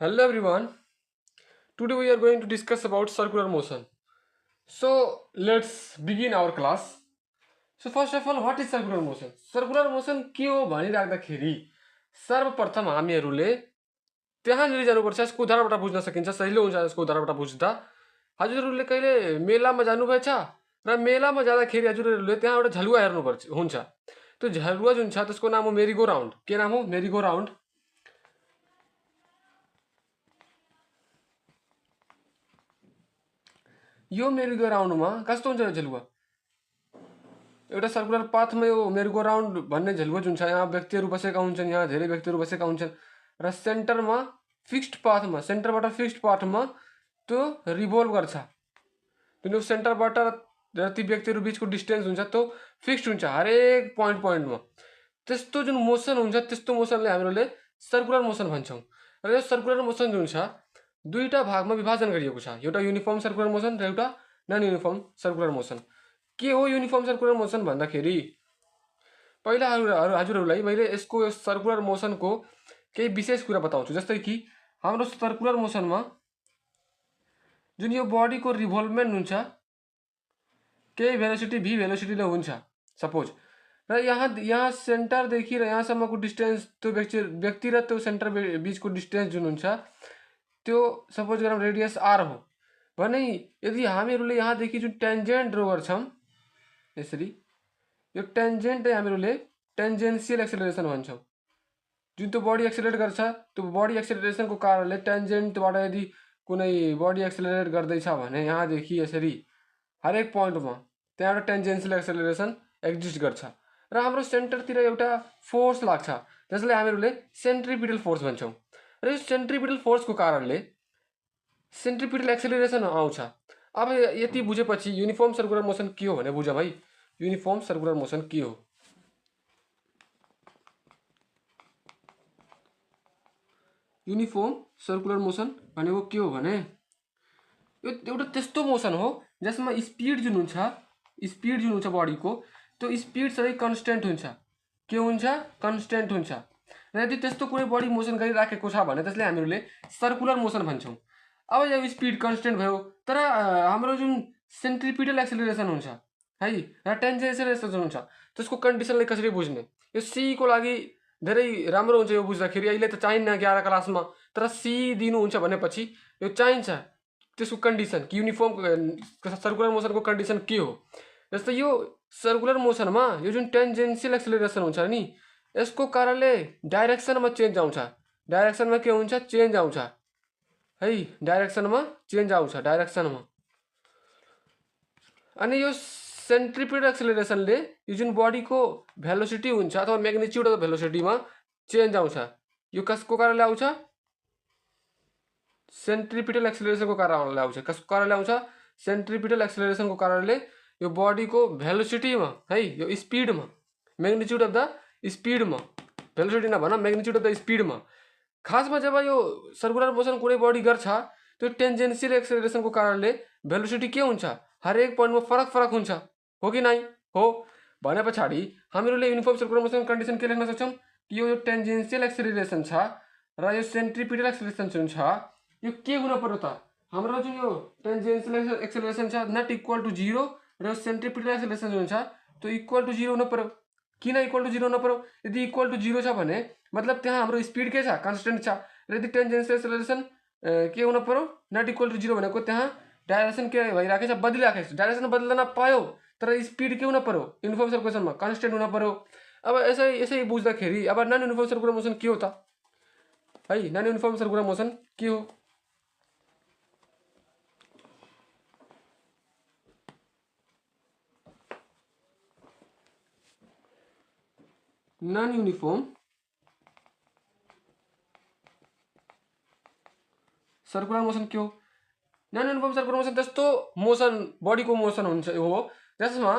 Hello everyone. Today we are going to discuss about circular motion. So let's begin our class. So first of all, what is circular motion? Circular motion के हो भनिराख्दाखेरि सर्वप्रथम हामीहरूले त्यहाँनिर जानुपर्छ। यसको उदाहरणबाट बुझ्न सकिन्छ, सजिलो हुन्छ यसको उदाहरणबाट बुझ्दा। हजुरहरूले कहिले मेलामा जानुभएछ र मेलामा जाँदाखेरि हजुरहरूले त्यहाँ एउटा झलुवा हेर्नुपर्छ हुन्छ। त्यो झलुवा जुन छ त्यसको नाम हो मेरीगो राउन्ड। के नाम हो? Merry-go round. यो मेरीगो राउन्डमा कस्तो हुन्छ यो झलुवा? एउटा सर्कुलर पाथमा यो मेरीगो राउन्ड भन्ने झलुवा जुन छ, यहाँ व्यक्तिहरू बसेका हुन्छन्, यहाँ धेरै व्यक्तिहरू बसेका हुन्छन् र सेन्टरमा फिक्स्ड पाथमा, सेन्टरबाट फिक्स्ड पाथमा त्यो रिभोल्भ गर्छ। जुन सेन्टरबाट र ती व्यक्तिहरू बिचको डिस्टेन्स हुन्छ त्यो फिक्स्ड हुन्छ हरेक पोइन्टमा। त्यस्तो जुन मोसन हुन्छ त्यस्तो मोसनले हामीले सर्कुलर मोसन भन्छौँ। र यो सर्कुलर मोसन जुन छ दुईटा भागमा विभाजन गरिएको छ, एउटा युनिफर्म सर्कुलर मोसन र एउटा नन युनिफर्म सर्कुलर मोसन। के हो युनिफर्म सर्कुलर मोसन भन्दाखेरि पहिला हजुरहरूलाई मैले यसको सर्कुलर मोसनको केही विशेष कुरा बताउँछु। जस्तै कि हाम्रो सर्कुलर मोसनमा जुन यो बडीको रिभोल्भमेन्ट हुन्छ केही भेलोसिटी v भेलोसिटीले हुन्छ सपोज, र यहाँ सेन्टरदेखि र यहाँसम्मको डिस्टेन्स त्यो व्यक्ति र त्यो सेन्टर बिचको डिस्टेन्स जुन हुन्छ त्यो सपोज गरौँ रेडियस r हो भने यदि हामीहरूले यहाँदेखि जुन टेन्जेन्ट ड्र गर्छौँ यसरी, यो टेन्जेन्टलाई हामीहरूले टेन्जेन्सियल एक्सेलरेसन भन्छौँ। जुन त्यो बडी एक्सेलरेट गर्छ त्यो बडी एक्सेलरेसनको कारणले टेन्जेन्टबाट यदि कुनै बडी एक्सेलरेट गर्दैछ भने यहाँदेखि यसरी हरेक पोइन्टमा त्यहाँ एउटा टेन्जेन्सियल एक्सेलरेसन एक्जिस्ट गर्छ र हाम्रो सेन्टरतिर एउटा फोर्स लाग्छ जसलाई हामीहरूले सेन्ट्रिपिटल फोर्स भन्छौँ। र यो सेन्ट्रिपिटल फोर्सको कारणले सेन्ट्रिपिटल एक्सेलरेसन आउँछ। अब यति बुझेपछि युनिफर्म सर्कुलर मोसन के हो भने बुझ भाइ, युनिफर्म सर्कुलर मोसन के हो? युनिफर्म सर्कुलर मोसन भनेको के हो भने यो एउटा त्यस्तो मोसन हो जसमा स्पिड जुन हुन्छ बडीको त्यो स्पिड सधैँ कन्स्टेन्ट हुन्छ। के हुन्छ? कन्स्टेन्ट हुन्छ। र यदि त्यस्तो कुनै बडी मोसन गरिराखेको छ भने त्यसलाई हामीहरूले सर्कुलर मोसन भन्छौँ। अब यो स्पिड कन्स्टेन्ट भयो तर हाम्रो जुन सेन्ट्रिपिटल एक्सेलरेसन हुन्छ है र टेन्जेन्सियल एक्सेलरेसन हुन्छ त्यसको कन्डिसनलाई कसरी बुझ्ने? यो सी को लागि धेरै राम्रो हुन्छ यो बुझ्दाखेरि। अहिले त चाहिन्न 11 क्लासमा, तर सी दिनुहुन्छ भनेपछि यो चाहिन्छ त्यसको कन्डिसन कि युनिफर्म सर्कुलर मोसनको कन्डिसन के हो। जस्तै यो सर्कुलर मोसनमा यो जुन टेन्जेन्सियल एक्सेलरेसन हुन्छ नि यसको कारणले डाइरेक्सनमा चेन्ज आउँछ। डाइरेक्सनमा के हुन्छ? चेन्ज आउँछ है, डाइरेक्सनमा चेन्ज आउँछ डाइरेक्सनमा। अनि यो सेन्ट्रिपिटल एक्सेलरेसनले यो जुन बडीको भेलोसिटी हुन्छ अथवा म्याग्निट्युड अफ भेलोसिटीमा चेन्ज आउँछ। यो कसको कारणले आउँछ? सेन्ट्रिपिटल एक्सेलरेसनको कारणले आउँछ। कसको कारणले आउँछ? सेन्ट्रिपिटल एक्सेलरेसनको कारणले यो बडीको भेलोसिटीमा है, यो स्पिडमा, म्याग्निट्युड अफ द स्पिडमा, भेलोसिटी नभन म्याग्निट्युड अफ द स्पिडमा। खासमा जब यो सर्कुलर मोसन कुनै बडी गर्छ त्यो टेन्जेन्सियल एक्सेलरेसनको कारणले भेलोसिटी के हुन्छ? हरेक पोइन्टमा फरक हुन्छ, हो कि नै? हो। भने पछाडि हामीहरूले युनिफर्म सर्कुलर मोसन कन्डिसन के लेख्न सक्छौँ कि यो टेन्जेन्सियल एक्सेलरेसन छ र यो सेन्ट्रिपिटल एक्सेलरेसन जुन छ यो के हुन पर्यो त? हाम्रो जुन यो टेन्जेन्सियल एक्सेलरेसन छ नट इक्वल टु 0 र सेन्ट्रिपिटल एक्सेलरेसन जुन छ त्यो इक्वल टु 0 हुन पर्यो। किन इक्वल टु 0 हुन पर्यो? यदि इक्वल टु 0 छ भने मतलब त्यहाँ हाम्रो स्पिड के छ? कन्स्टेन्ट छ। र यदि टेन्जेन्सियल एक्सेलरेसन के हुन पर्यो? नट इक्वल टु 0 भनेको त्यहाँ डाइरेक्सन के भइराखेको छ? बदलिराखेको छ। डाइरेक्सन बदल्न पायो तर स्पिड के हुन पर्यो? युनिफर्म सर्कुलर मोसनमा कन्स्टेन्ट हुन पर्यो। अब यसै बुझ्दाखेरि अब नन युनिफर्म सर्कुलर मोसन के हो त है? नन युनिफर्म सर्कुलर मोसन के हो? नन युनिफर्म सर्कुलर मोसन के हो? नन युनिफर्म सर्कुलर मोसन त्यस्तो मोसन बडीको मोसन हुन्छ हो जसमा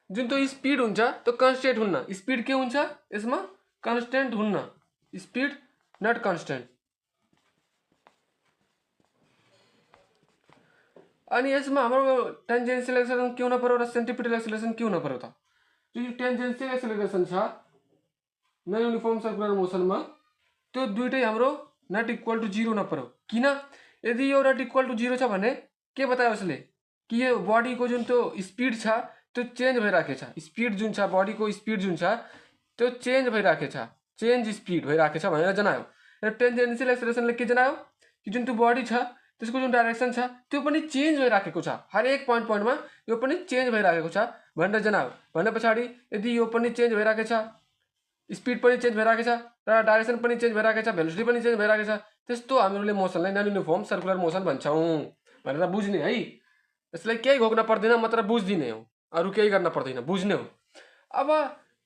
जुन त्यो स्पिड हुन्छ त्यो कन्स्टेन्ट हुन्न। स्पिड के हुन्छ? यसमा कन्स्टेन्ट हुन्न, स्पिड नट कन्स्टेन्ट। अनि यसमा हाम्रो टेन्जेन्सियल एक्सेलरेसन के हुन पर्यो र सेन्ट्रिपिटल एक्सेलरेसन के हुन पर्यो त? जुन टेन्जेन्सियल एक्सेलरेसन छ नन युनिफर्म सर्कुलर मोसनमा त्यो दुईटै हाम्रो नट इक्वल टू 0 नपर्यो किन यदि यो नट इक्वल टू 0 छ भने के बतायो उसले कि यो बडीको जुन त्यो स्पिड छ त्यो चेन्ज भइराखेछ स्पिड जुन छ बडीको स्पिड जुन छ त्यो चेन्ज भइराखेछ चेन्ज स्पिड भइराखेछ भनेर जनायो र टेन्जेन्सियल एक्सेलरेसनले के जनायो कि जुन त्यो बडी छ त्यसको जुन डाइरेक्सन छ त्यो पनि चेन्ज भइराखेको छ हरेक पोइन्टमा यो पनि चेन्ज भइराखेको छ भनेर जनायो भने पछाडि यदि यो पनि चेन्ज भइराखेछ स्पिड पनि चेन्ज भइराखेछ र डाइरेक्सन पनि चेन्ज भइराखेछ भेलोसिटी पनि चेन्ज भइराखेछ त्यस्तो हामीले मोसनलाई नन युनिफर्म सर्कुलर मोसन भन्छौँ भनेर बुझ्ने है यसलाई केही घोक्न पर्दैन मात्र बुझ्दिने हो अरू केही गर्न पर्दैन बुझ्ने हो अब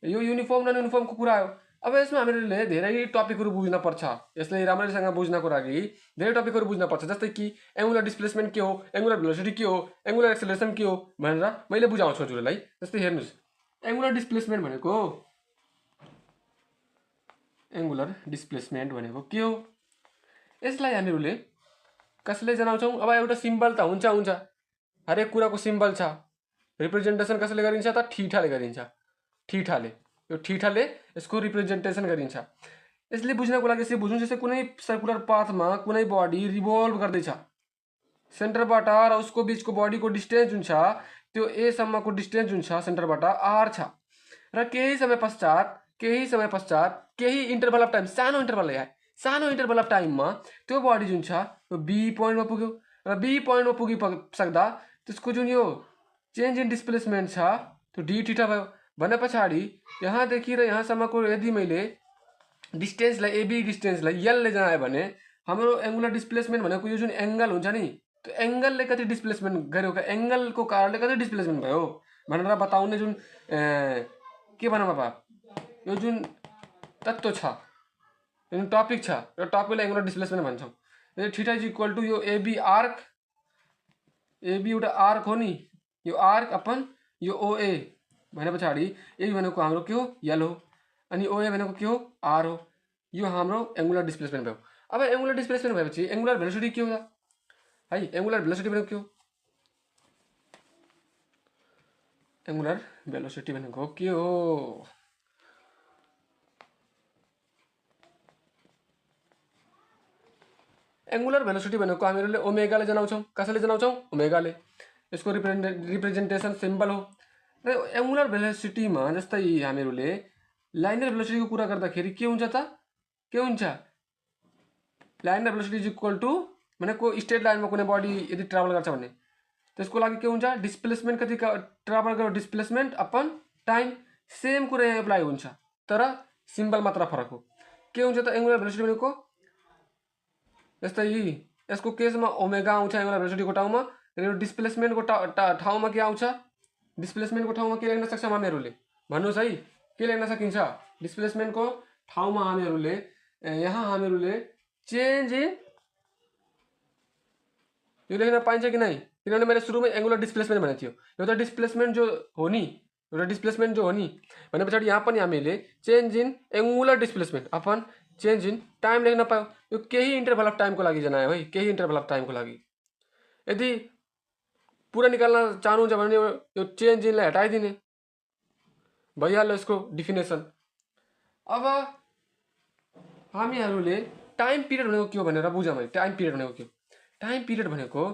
यो युनिफर्म नन युनिफर्मको कुरा हो अब यसमा हामीले धेरै टपिकहरू बुझ्न पर्छ यसलाई राम्रैसँग बुझ्नको लागि धेरै टपिकहरू बुझ्न पर्छ जस्तै कि एङ्गुलर डिस्प्लेसमेन्ट के हो एङ्गुलर भेलोसिटी के हो एङ्गुलर एक्सेलरेसन के हो भनेर मैले बुझाउँछु हजुरलाई जस्तै हेर्नुस् एङ्गुलर डिस्प्लेसमेन्ट भनेको के हो यसलाई हामीहरूले कसले जनाउँछौँ अब एउटा सिम्बल त हुन्छ हरेक कुराको सिम्बल छ रिप्रेजेन्टेसन कसले गरिन्छ त ठिठाले गरिन्छ ठिठाले यो ठिठाले यसको रिप्रेजेन्टेसन गरिन्छ यसले बुझ्नको लागि यसले बुझ्नु जस्तै कुनै सर्कुलर पाथमा कुनै बडी रिभल्भ गर्दैछ सेन्टरबाट र उसको बिचको बडीको डिस्टेन्स जुन छ त्यो ए सम्मको डिस्टेन्स जुन छ सेन्टरबाट आर छ र केही समय पश्चात केही इन्टरभल अफ टाइम सानो इन्टरभल अफ टाइममा त्यो बडी जुन छ त्यो बी पोइन्टमा पुग्यो र बी पोइन्टमा पुगिसक्दा त्यसको जुन यो चेन्ज इन डिस्प्लेसमेन्ट छ त्यो डी थीटा भयो भने पछाडि यहाँदेखि र यहाँसम्मको यदि मैले डिस्टेन्सलाई एबी डिस्टेन्सलाई एलले जनायो भने हाम्रो एङ्गुलर डिस्प्लेसमेन्ट भनेको यो जुन एङ्गल हुन्छ नि त्यो एङ्गलले कति डिस्प्लेसमेन्ट गर्यो एङ्गलको कारणले कति डिस्प्लेसमेन्ट भयो भनेर बताउने जुन के भनौँ अब यो जुन तत्त्व छ जुन टपिक छ यो टपिकलाई एङ्गुलर डिस्प्लेसमेन्ट भन्छौँ यो थीटा इज इक्वल टू यो एबी एउटा आर्क हो नि यो आर्क अपन यो ओए भने पछाडि एबी भनेको हाम्रो के हो यल हो अनि ओए भनेको के हो आर हो यो हाम्रो एङ्गुलर डिस्प्लेसमेन्ट भयो अब एङ्गुलर डिस्प्लेसमेन्ट भएपछि एङ्गुलर भेलोसिटी के हो है एङ्गुलर भेलोसिटी भनेको के हो एङ्गुलर भेलोसिटी भनेको के हो एङ्गुलर भेलोसिटी भनेको हामीहरूले ओमेगाले जनाउँछौँ कसैले जनाउँछौँ ओमेगाले यसको रिप्रेजेन्टेसन सिम्बल हो र एङ्गुलर भेलोसिटीमा जस्तै हामीहरूले लाइनर भेलोसिटीको कुरा गर्दाखेरि के हुन्छ linear velocity is equal to भनेको स्ट्रेट लाइनमा कुनै बडी यदि ट्राभल गर्छ भने त्यसको लागि के हुन्छ डिस्प्लेसमेन्ट कति ट्राभल गर्यो डिस्प्लेसमेन्ट अपन टाइम सेम कुरा यहाँ एप्लाई हुन्छ तर सिम्बल मात्र फरक हो के हुन्छ त एङ्गुलर भेलोसिटी भनेको जस्तै यसको केसमा ओमेगा आउँछ एङ्गुलर भेलोसिटीको ठाउँमा र यो डिस्प्लेसमेन्टको ठाउँमा के आउँछ डिस्प्लेसमेन्टको ठाउँमा के लेख्न सक्छौँ हामीहरूले भन्नुहोस् है के लेख्न सकिन्छ डिस्प्लेसमेन्टको ठाउँमा हामीहरूले यहाँ हामीहरूले चेन्ज इन यो लेख्न पाइन्छ कि नै किनभने मैले सुरुमै एङ्गुलर डिस्प्लेसमेन्ट भनेको थियो एउटा डिस्प्लेसमेन्ट जो हो नि भने पछाडि यहाँ पनि हामीले change in angular displacement upon change in time लेख्न पायो यो केही इन्टरभल अफ टाइमको लागि जनायो है केही इन्टरभल अफ टाइमको लागि यदि पुरा निकाल्न चाहनुहुन्छ भने यो चेन्ज इनलाई हटाइदिने भइहाल्यो यसको डिफिनेसन अब हामीहरूले टाइम पिरियड भनेको के हो भनेर बुझौँ है टाइम पिरियड भनेको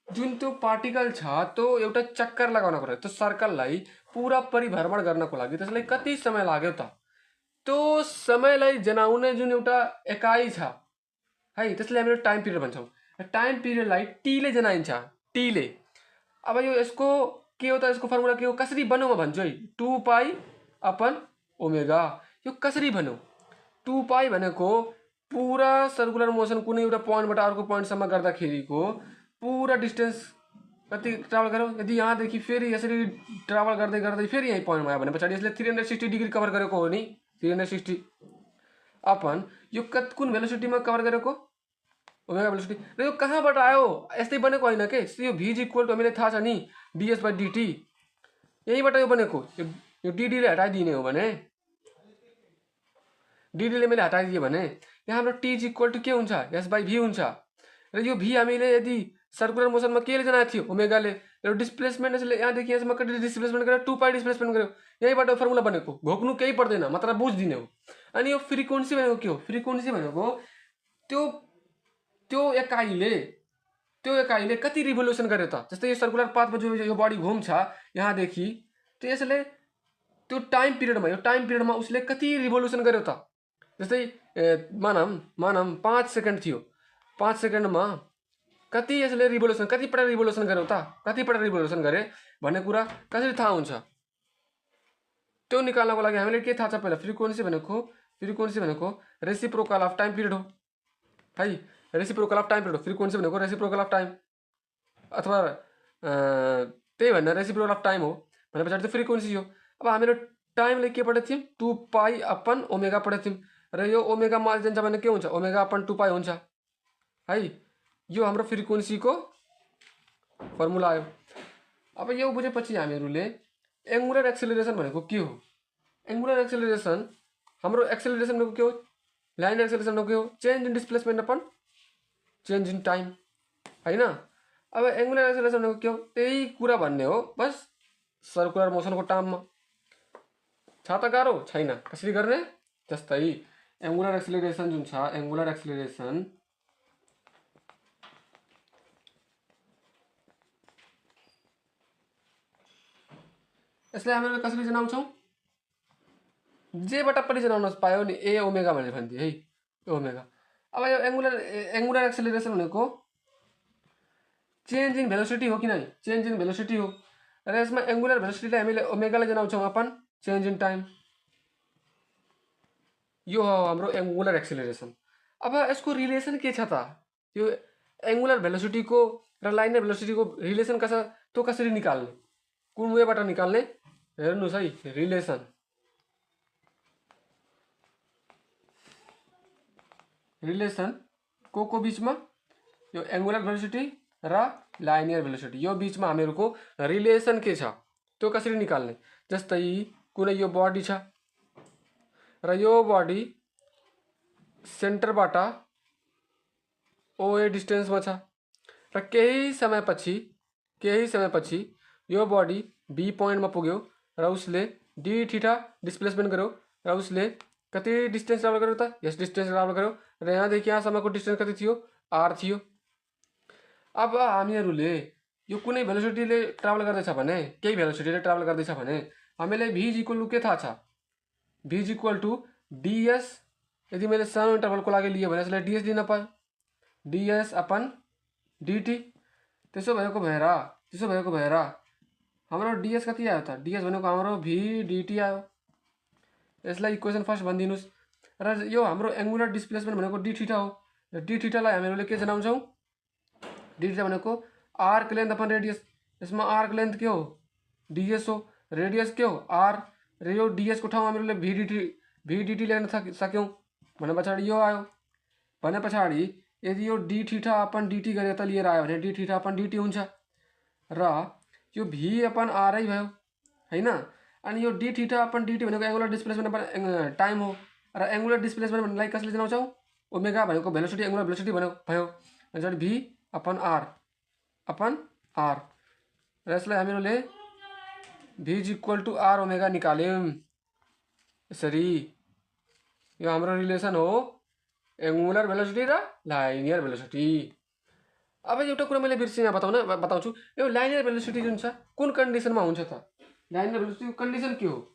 जुन त्यो पार्टिकल छ त्यो एउटा चक्कर लगाउनको लागि त्यो सर्कललाई पुरा परिभ्रमण गर्नको लागि त्यसलाई कति समय लाग्यो त त्यो समयलाई जनाउने जुन एउटा एकाइ छ है त्यसलाई हामीले टाइम पिरियड भन्छौँ टाइम पिरियडलाई टीले जनाइन्छ टीले अब यो यसको के हो त यसको फर्मुला के हो कसरी बनाउँ म भन्छु है 2 पाई अपन ओमेगा यो कसरी भनौँ 2 पाई भनेको पुरा सर्कुलर मोसन कुनै एउटा पोइन्टबाट अर्को पोइन्टसम्म गर्दाखेरिको पुरा डिस्टेन्स कति ट्राभल गर्यो यदि यहाँदेखि फेरि यसरी ट्राभल गर्दै फेरि यही पोइन्टमा आयो भने पछाडि यसले 360 डिग्री कभर गरेको हो नि 360 अपन यो कुन भेलोसिटीमा कभर गरेको ओमेगा भेलोसिटी र यो कहाँबाट आयो यस्तै बनेको होइन के यो v इज इक्वल टू हामीलाई थाहा छ नि ds/dt यहीबाट यो बनेको यो dd ले हटाइदिने हो भने dd ले मैले हटाइदिए भने यहाँ हाम्रो t इज इक्वल टू के हुन्छ s/v हुन्छ र यो v हामीले यदि सर्कुलर मोसनमा केले जनाएको थियो ओमेगाले र डिस्प्लेसमेन्ट यसले यहाँदेखि यहाँसम्म कति डिस्प्लेसमेन्ट गर्यो 2 पाई डिस्प्लेसमेन्ट गर्यो यहीबाट फर्मुला बनेको घोक्नु केही पर्दैन मात्र बुझ्दिने हो अनि यो फ्रिक्वेन्सी भनेको के हो फ्रिक्वेन्सी भनेको त्यो त्यो एकाइले कति रिभोल्युसन गर्यो त। जस्तै यो सर्कुलर पाथमा जो यो बडी घुम्छ यहाँदेखि, त्यो यसले त्यो टाइम पिरियडमा उसले कति रिभोल्युसन गर्यो त। जस्तै मानम 5 सेकेन्ड थियो, 5 सेकेन्डमा कति यसले रिभोल्युसन कतिपल्ट रिभोल्युसन गर्यो त, कतिपल्ट रिभोल्युसन गरे भन्ने कुरा कसरी थाहा हुन्छ। त्यो निकाल्नको लागि हामीले के थाहा छ पहिला, फ्रिक्वेन्सी भनेको रेसिप्रोकल अफ टाइम पिरियड हो है। रेसिप्रोकल अफ टाइम पिरियड हो, फ्रिक्वेन्सी भनेको रेसिप्रोकल अफ टाइम अथवा त्यही भनेर रेसिप्रोकल अफ टाइम हो भने पछाडि त्यो फ्रिक्वेन्सी हो। अब हामीले टाइमले के पढेको थियौँ, 2π/ω पढेको थियौँ र यो ओमेगा माल जान्छ भने के हुन्छ, ω/2π हुन्छ है। यो हाम्रो फ्रिक्वेन्सीको फर्मुला आयो। अब यो बुझेपछि हामीहरूले एङ्गुलर एक्सेलरेसन भनेको के हो। एङ्गुलर एक्सेलरेसन हाम्रो एक्सेलरेसन भनेको के हो, लाइन एक्सेलरेसन भनेको के हो, change in displacement upon change in time हैन। अब एङ्गुलर एक्सेलरेसन भनेको के हो, त्यही कुरा भन्ने हो बस सर्कुलर मोसनको टर्ममा। छ त गाह्रो छैन, कसरी गर्ने। जस्तै एङ्गुलर एक्सेलरेसन जुन छ, एङ्गुलर एक्सेलरेसन यसलाई हामीले कसरी जनाउँछौँ, जेबाट पनि जनाउन पायो नि, ए ओमेगा भनेर भनिदिए है, ओमेगा। अब यो एङ्गुलर एक्सेलरेसन भनेको चेन्ज इन भेलोसिटी हो कि नै, चेन्ज इन भेलोसिटी हो र यसमा एङ्गुलर भेलोसिटीलाई हामीले ओमेगाले जनाउँछौँ अपन चेन्ज इन टाइम। यो हो हाम्रो एङ्गुलर एक्सेलरेसन। अब यसको रिलेसन के छ त, यो एङ्गुलर भेलोसिटीको र लाइनर भेलोसिटीको रिलेसन त्यो कसरी निकाल्ने, कुन वेबाट निकाल्ने हेर्नुहोस् है। रिलेसन को बीचमा, यो एङ्गुलर भेलोसिटी र लाइनियर भेलोसिटी, यो बीचमा हामीहरूको रिलेसन के छ त्यो कसरी निकाल्ने। जस्तै कुनै यो बडी छ र यो बडी सेन्टरबाट ओए डिस्टेन्समा छ र केही समयपछि यो बडी बी पोइन्टमा पुग्यो र उसले डी थीटा डिस्प्लेसमेन्ट गर्यो र उसले कति डिस्टेन्स ट्राभल गर्यो त, यस डिस्टेन्स ट्राभल गर्यो र यहाँदेखि यहाँसम्मको डिस्टेन्स कति थियो, आर थियो। अब हामीहरूले यो कुनै भेलोसिटीले ट्राभल गर्दैछ भने, केही भेलोसिटीले ट्राभल गर्दैछ भने हामीलाई v इक्वल टु के थाहा छ, v इक्वल टु ds। यदि मैले सानो इन्टरभलको लागि लिएँ भने यसलाई ds लिन पायो, ds/dt। त्यसो भएको भएर हाम्रो ds कति आयो त, ds भनेको हाम्रो v dt आयो। यसलाई इक्वेसन फर्स्ट भनिदिनुस्। र यो हाम्रो एङ्गुलर डिस्प्लेसमेन्ट भनेको डी थीटा हो। डी थीटालाई हामीले के जनाउँछौँ, डी थीटा भनेको आर्क लेन्थ अपन रेडियस। यसमा आर्क लेन्थ के हो, ds हो, रेडियस के हो, आर। र यो ds को ठाउँमा हामीले v dt लेख्न सक्यौँ भने पछाडि यो आयो। भने पछाडि यदि यो डी थीटा अपन dt गरेर त लिएर आयो भने डी थीटा अपन dt हुन्छ र यो v अपन r भयो हैन। अनि यो डी थीटा अपन dt भनेको एङ्गुलर डिस्प्लेसमेन्ट अपन टाइम हो र एङ्गुलर डिस्प्लेसमेन्ट भन्नेलाई कसले जनाउँछौँ, ओमेगा भनेको भेलोसिटी, एङ्गुलर भेलोसिटी भयो। अनि v अपन r र यसलाई हामीले v equal to r omega निकाल्यौँ यसरी। यो हाम्रो रिलेसन हो एङ्गुलर भेलोसिटी र लाइनियर भेलोसिटी। अब एउटा कुरा मैले बिर्सिन बताउँछु, यो लाइनियर भेलोसिटी जुन छ कुन कन्डिसनमा हुन्छ त। लाइनियर भेलोसिटीको कन्डिसन के हो,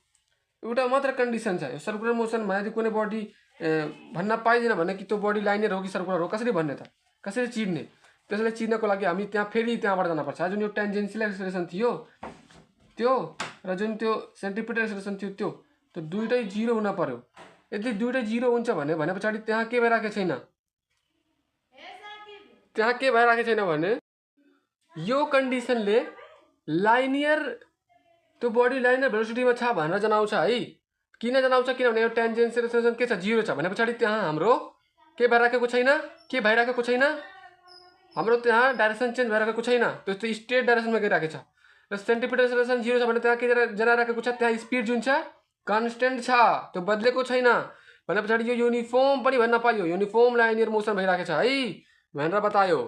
एउटा मात्र कन्डिसन छ। यो सर्कुलर मोसनमा यदि कुनै बडी भन्न पाइँदैन भने कि त्यो बडी लाइनियर हो कि सर्कुलर हो, कसरी भन्ने त, कसरी चिन्ने। त्यसलाई चिन्नको लागि हामी त्यहाँबाट जानुपर्छ। जुन यो टेन्जेन्सियल एक्सेलरेसन थियो त्यो र जुन त्यो सेन्ट्रिपिटल एक्सेलरेसन थियो त्यो दुइटै जिरो हुन पर्यो। यदि दुइटै जिरो हुन्छ भने पछाडि त्यहाँ के भइराखेको छैन भने यो कन्डिसनले लाइनियर, त्यो बडी लाइनियर भेलोसिटीमा छ भनेर जनाउँछ है। किन जनाउँछ, किनभने यो टेन्जेन्सियल एक्सेलरेसन के छ, जिरो छ भने पछाडि त्यहाँ हाम्रो के भइराखेको छैन, हाम्रो त्यहाँ डाइरेक्सन चेन्ज भइराखेको छैन, त्यो स्ट्रेट डाइरेक्सनमा गइराखेको छ। र सेन्ट्रिपिटल एक्सेलरेसन जिरो छ भने त्यहाँ के जनाइराखेको छ, त्यहाँ स्पिड जुन छ कन्स्टेन्ट छ, त्यो बदलेको छैन भने पछाडि यो युनिफर्म पनि भन्न पाइयो, युनिफर्म लाइनियर मोसन भइराखेको छ है भनेर बतायो।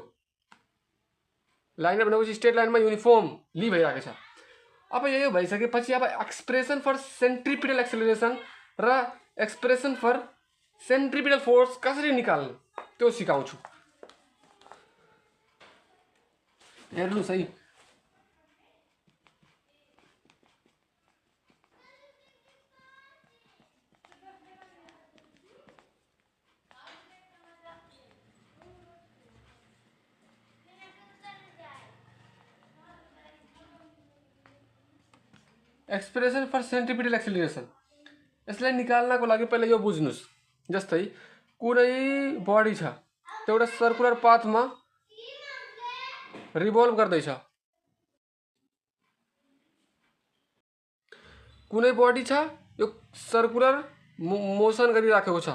लाइनियर भनेको स्ट्रेट लाइनमा युनिफर्मली भइराखेको छ। अब यो भइसकेपछि अब एक्सप्रेसन फर सेन्ट्रिपिटल एक्सेलरेसन र एक्सप्रेसन फर सेन्ट्रिपिटल फोर्स कसरी निकाल्ने त्यो सिकाउँछु। हेर्नुहोस् है, एक्सप्रेसन फर सेन्ट्रिपिटल एक्सिलरेसन, यसलाई निकाल्नको लागि पहिला यो बुझ्नुस्। जस्तै कुनै बडी छ, त्यो एउटा सर्कुलर पाथमा रिभल्भ गर्दैछ। कुनै बडी छ, यो सर्कुलर मोसन गरिराखेको छ,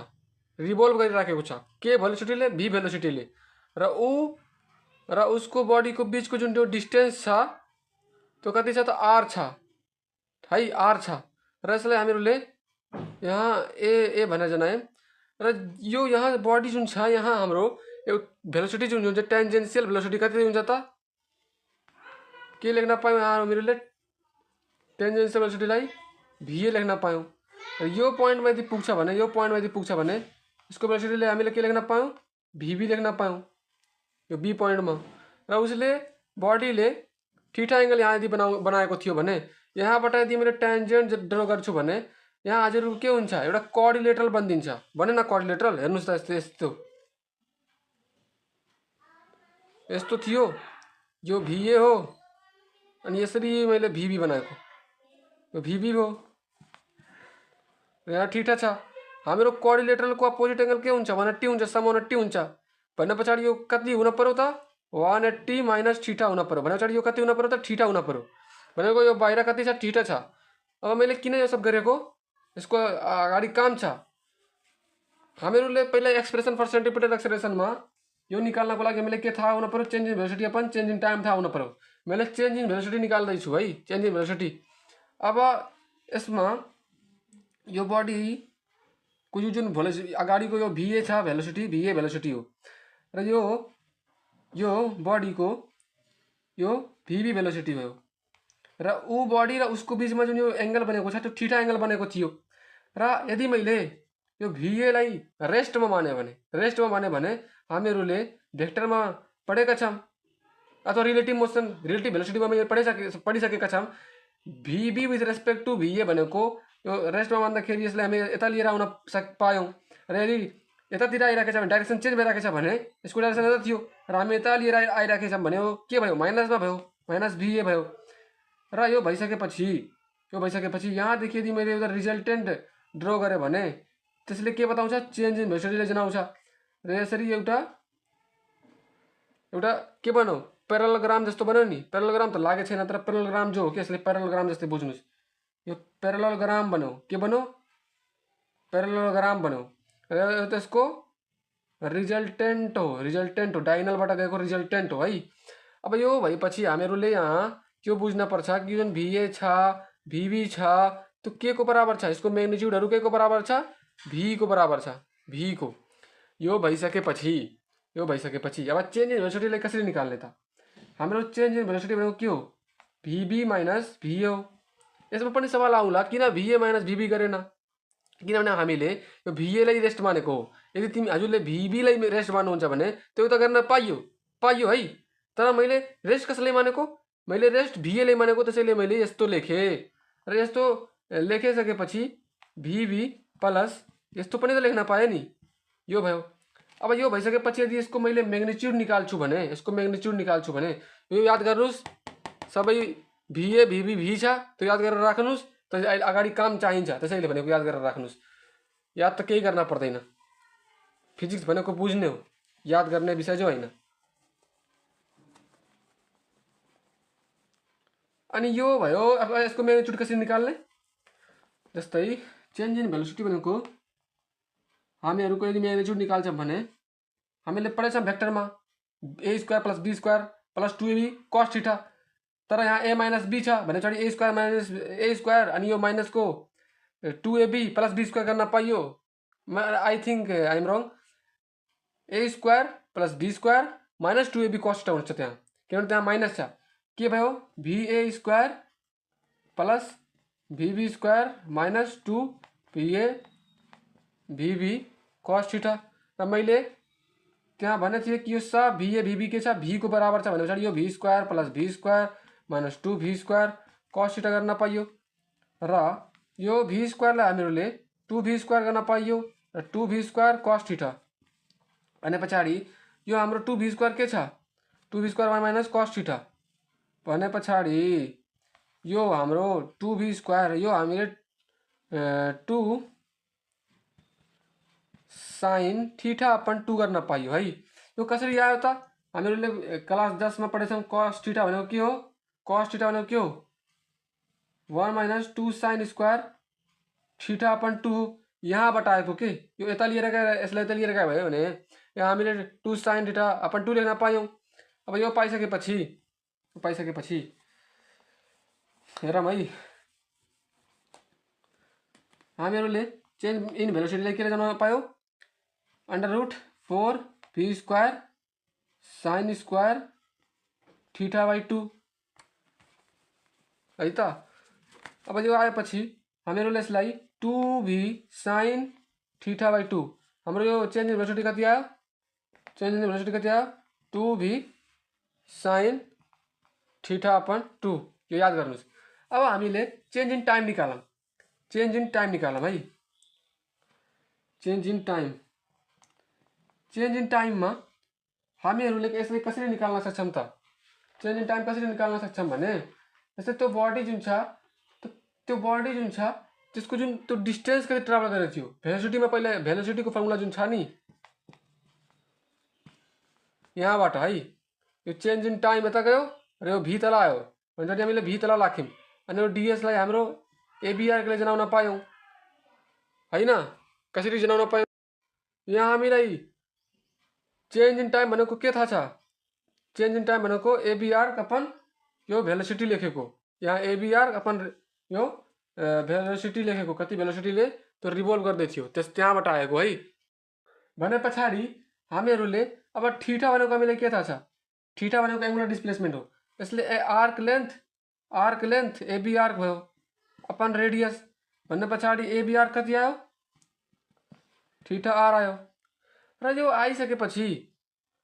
रिभल्भ गरिराखेको छ, के भेलोसिटीले, भी भेलोसिटीले, र उसको बडीको बिचको जुन त्यो डिस्टेन्स छ त्यो कति छ त आर छ है, आर छ। र यसलाई हामीहरूले यहाँ ए भनेर जनायौँ। र यो यहाँ बडी जुन छ, यहाँ हाम्रो भेलोसिटी जुन हुन्छ टेन्जेन्सियल भेलोसिटी कति हुन्छ त, के लेख्न पायौँ यहाँ हामीहरूले टेन्जेन्सियल भेलोसिटीलाई भिए लेख्न पायौँ। र यो पोइन्टमा यदि पुग्छ भने, यो पोइन्टमा यदि पुग्छ भने यसको भेलोसिटीले हामीले के लेख्न पायौँ, भिबी लेख्न पायौँ यो बी पोइन्टमा। र उसले बडीले थीटा एङ्गल यहाँ यदि बनाएको थियो भने यहाँबाट यदि मैले ट्यान्जेन्ट ड्र गर्छु भने यहाँ हजुरको के हुन्छ, एउटा कोअर्डिलेटरल बनिदिन्छ। भने न कोअर्डिलेटरल, हेर्नुहोस् त यस्तो यस्तो यस्तो थियो, यो भिए हो अनि यसरी मैले भिबी बनाएको, यो भिबी हो, यहाँ थीटा छ। हाम्रो कोअर्डिलेटरलको अपोजिट एङ्गल के हुन्छ, 180 हुन्छ, सम 180 हुन्छ। भने पछाडि यो कति हुन पर्यो त, 180 माइनस थीटा हुन पर्यो। भने पछाडि यो कति हुन पर्यो त, थीटा हुन पर्यो। भनेको यो बाहिर कति छ, थीटा छ। अब मैले किन यो सब गरेको, यसको अगाडि काम छ। हामीहरूले पहिला एक्सप्रेसन फर सेन्ट्रिपिटल एक्सेलरेसनमा यो निकाल्नको लागि मैले के थाहा हुन पर्यो, change in velocity upon change in time थाहा हुन पर्यो। मैले चेन्ज इन भेलोसिटी निकाल्दैछु है, चेन्ज इन भेलोसिटी। अब यसमा यो बडीको जुन भेलोसिटी अगाडिको यो भिए छ, भेलोसिटी भिए भेलोसिटी हो, र यो बडीको यो भिबी भेलोसिटी भयो। र ऊ बडी र उसको बिचमा जुन यो एङ्गल बनेको छ त्यो थीटा एङ्गल बनेको थियो। र यदि मैले यो भिएलाई रेस्टमा माने भने हामीहरूले भेक्टरमा पढेका छौँ, अथवा रिलेटिभ मोसन रिलेटिभ भेलोसिटीमा मैले पढिसकेका छौँ। भिबी विथ रेस्पेक्ट टु भिए भनेको यो रेस्टमा मान्दाखेरि यसलाई हामी यता लिएर आउन पायौँ। र यदि यतातिर आइरहेको छ भने डाइरेक्सन चेन्ज भइरहेको छ भने यसको डाइरेक्सन यता थियो र हामी यता लिएर आइरहेको छौँ भने के भयो, माइनसमा भयो, माइनस भिए भयो। र यो भइसकेपछि यहाँदेखि यदि मैले एउटा रिजल्टेन्ट ड्र गरेँ भने त्यसले के बताउँछ, चेन्ज इन भेलोसिटीले जनाउँछ। र यसरी एउटा के बनाऊ, प्यारलोग्राम जस्तो बन्यो नि। प्यारलोग्राम त लागेको छैन, तर प्यारलोग्राम जो हो कि यसले प्यारलोग्राम जस्तै बुझ्नुहोस्। यो प्यारलोग्राम बन्यो, के बन्यो, प्यारलोग्राम बन्यो। र त्यसको रिजल्टेन्ट हो, डाइगनलबाट गएको रिजल्टेन्ट हो है। अब यो भएपछि हामीहरूले यहाँ त्यो बुझ्न पर्छ कि जुन भिए छ, भिबी छ, त्यो के को बराबर छ, यसको म्याग्निट्युडहरू के को बराबर छ, भी को बराबर छ, भी को। यो भइसकेपछि अब चेन्ज इन भेलोसिटीलाई कसरी निकाल्ने त, हाम्रो चेन्ज इन भेलोसिटी भनेको के हो, भिबी माइनस भिए हो। यसमा पनि सवाल आउला, किन भिए माइनस भिबी गरेन, किनभने हामीले यो भिएलाई रेस्ट मानेको हो। यदि तिमी हजुरले भिबीलाई रेस्ट मान्नुहुन्छ भने त्यो त गर्न पाइयो है। तर मैले रेस्ट कसैले मानेको, मैले रेस्ट भिएलाई मानेको, त्यसैले मैले यस्तो लेखेँ। र यस्तो लेखिसकेपछि भिबी प्लस यस्तो पनि त लेख्न पाएँ नि, यो भयो। अब यो भइसकेपछि यदि यसको मैले म्याग्निट्युड निकाल्छु भने यो याद गर्नुहोस्, सबै भिए भिबी भी छ, त्यो याद गरेर राख्नुहोस्। त अगाडि काम चाहिन्छ, त्यसैले भनेको याद गरेर राख्नुहोस्। याद त केही गर्न पर्दैन, फिजिक्स भनेको बुझ्ने हो, याद गर्ने विषय जो होइन। अनि यो भयो। अब यसको म्याग्निट्युड कसरी निकाल्ने, जस्तै चेन्ज इन भेलोसिटी भनेको हामीहरूको यदि म्याग्निट्युड निकाल्छौँ भने हामीले पढेछौँ भेक्टरमा a square plus b square plus 2ab cos theta. तर यहाँ ए माइनस बी छ भने a square minus a square अनि यो माइनसको 2ab प्लस बी स्क्वायर गर्न पाइयो। I think I am wrong, a square plus b square minus 2ab cos theta हुन्छ त्यहाँ, किनभने त्यहाँ माइनस छ। के भयो, v a square plus v b square minus 2 v a v b cos theta र मैले त्यहाँ भने थिएँ कि यो सब भी ए भी के छ भीको बराबर छ भने पछाडि यो भी स्क्वायर प्लस भी स्क्वायर माइनस 2 भी स्क्वायर कॉस थीटा गर्न पाइयो र यो भी स्क्वायरलाई हामीहरूले 2 भी स्क्वायर गर्न पाइयो र 2 भी स्क्वायर कॉस थीटा भने पछाडि यो हाम्रो 2 भी स्क्वायर के छ 2 भी स्क्वायर माइनस कॉस थीटा भने पछाडि यो हाम्रो 2 भी स्क्वायर यो हामीले 2 साइन थीटा अपन 2 गर्न पाइयो है। यो कसरी आयो त हामीहरूले क्लास 10 में पढेछौँ कॉस थीटा भनेको के हो कॉस थीटा भनेको के हो 1 minus 2 sign square theta upon 2 हो यहाँबाट आएको के यो यता लिएर गएर यसलाई यता लिएर गए भयो भने यहाँ हामीले 2 साइन थीटा अपन 2 लेख्न पायौँ। अब यो पाइसकेपछि हेरौँ है हामीहरूले चेन्ज इन भेलोसिटीलाई के जान पायो √4 v square sine square theta by 2 है त। अब यो आएपछि हामीहरूले यसलाई 2v साइन थीटा बाई 2 हाम्रो यो चेन्ज इन भेलोसिटी कति आयो 2v साइन थीटा अपन 2 यो याद गर्नुस्। अब हामीले चेन्ज इन टाइम निकालौँ है चेन्ज इन टाइममा हामीहरूले यसलाई कसरी निकाल्न सक्छौँ त चेन्ज इन टाइम कसरी निकाल्न सक्छौँ भने जस्तै त्यो बडी जुन छ त्यसको जुन त्यो डिस्टेन्स कति ट्राभल गरेको थियो भेलोसिटीमा पहिला भेलोसिटीको फर्मुला जुन छ नि यहाँबाट है यो चेन्ज इन टाइम यता गयो र यो भी तल आयो भनेपछि हामीले भी तल राख्यौँ अनि यो डिएसलाई हाम्रो एबिआरले जनाउन पायौँ हैन कसरी जनाउन पायौँ यहाँ हामीलाई चेन्ज इन टाइम भनेको के थाहा छ चेन्ज इन टाइम भनेको एबिआर अपन यो भेलोसिटी लेखेको यहाँ एबिआर अपन यो भेलोसिटी लेखेको कति भेलोसिटीले त्यो रिभोल्भ गर्दै थियो त्यहाँबाट आएको है भने पछाडि हामीहरूले अब थीटा भनेको हामीले के थाहा छ थीटा भनेको एंगुलर डिस्प्लेसमेन्ट हो यसले आर्क लेन्थ एबिआर भयो अपन रेडियस भन्ने पछाडि एबिआर कति आयो थीटा आर आयो र यो आइसकेपछि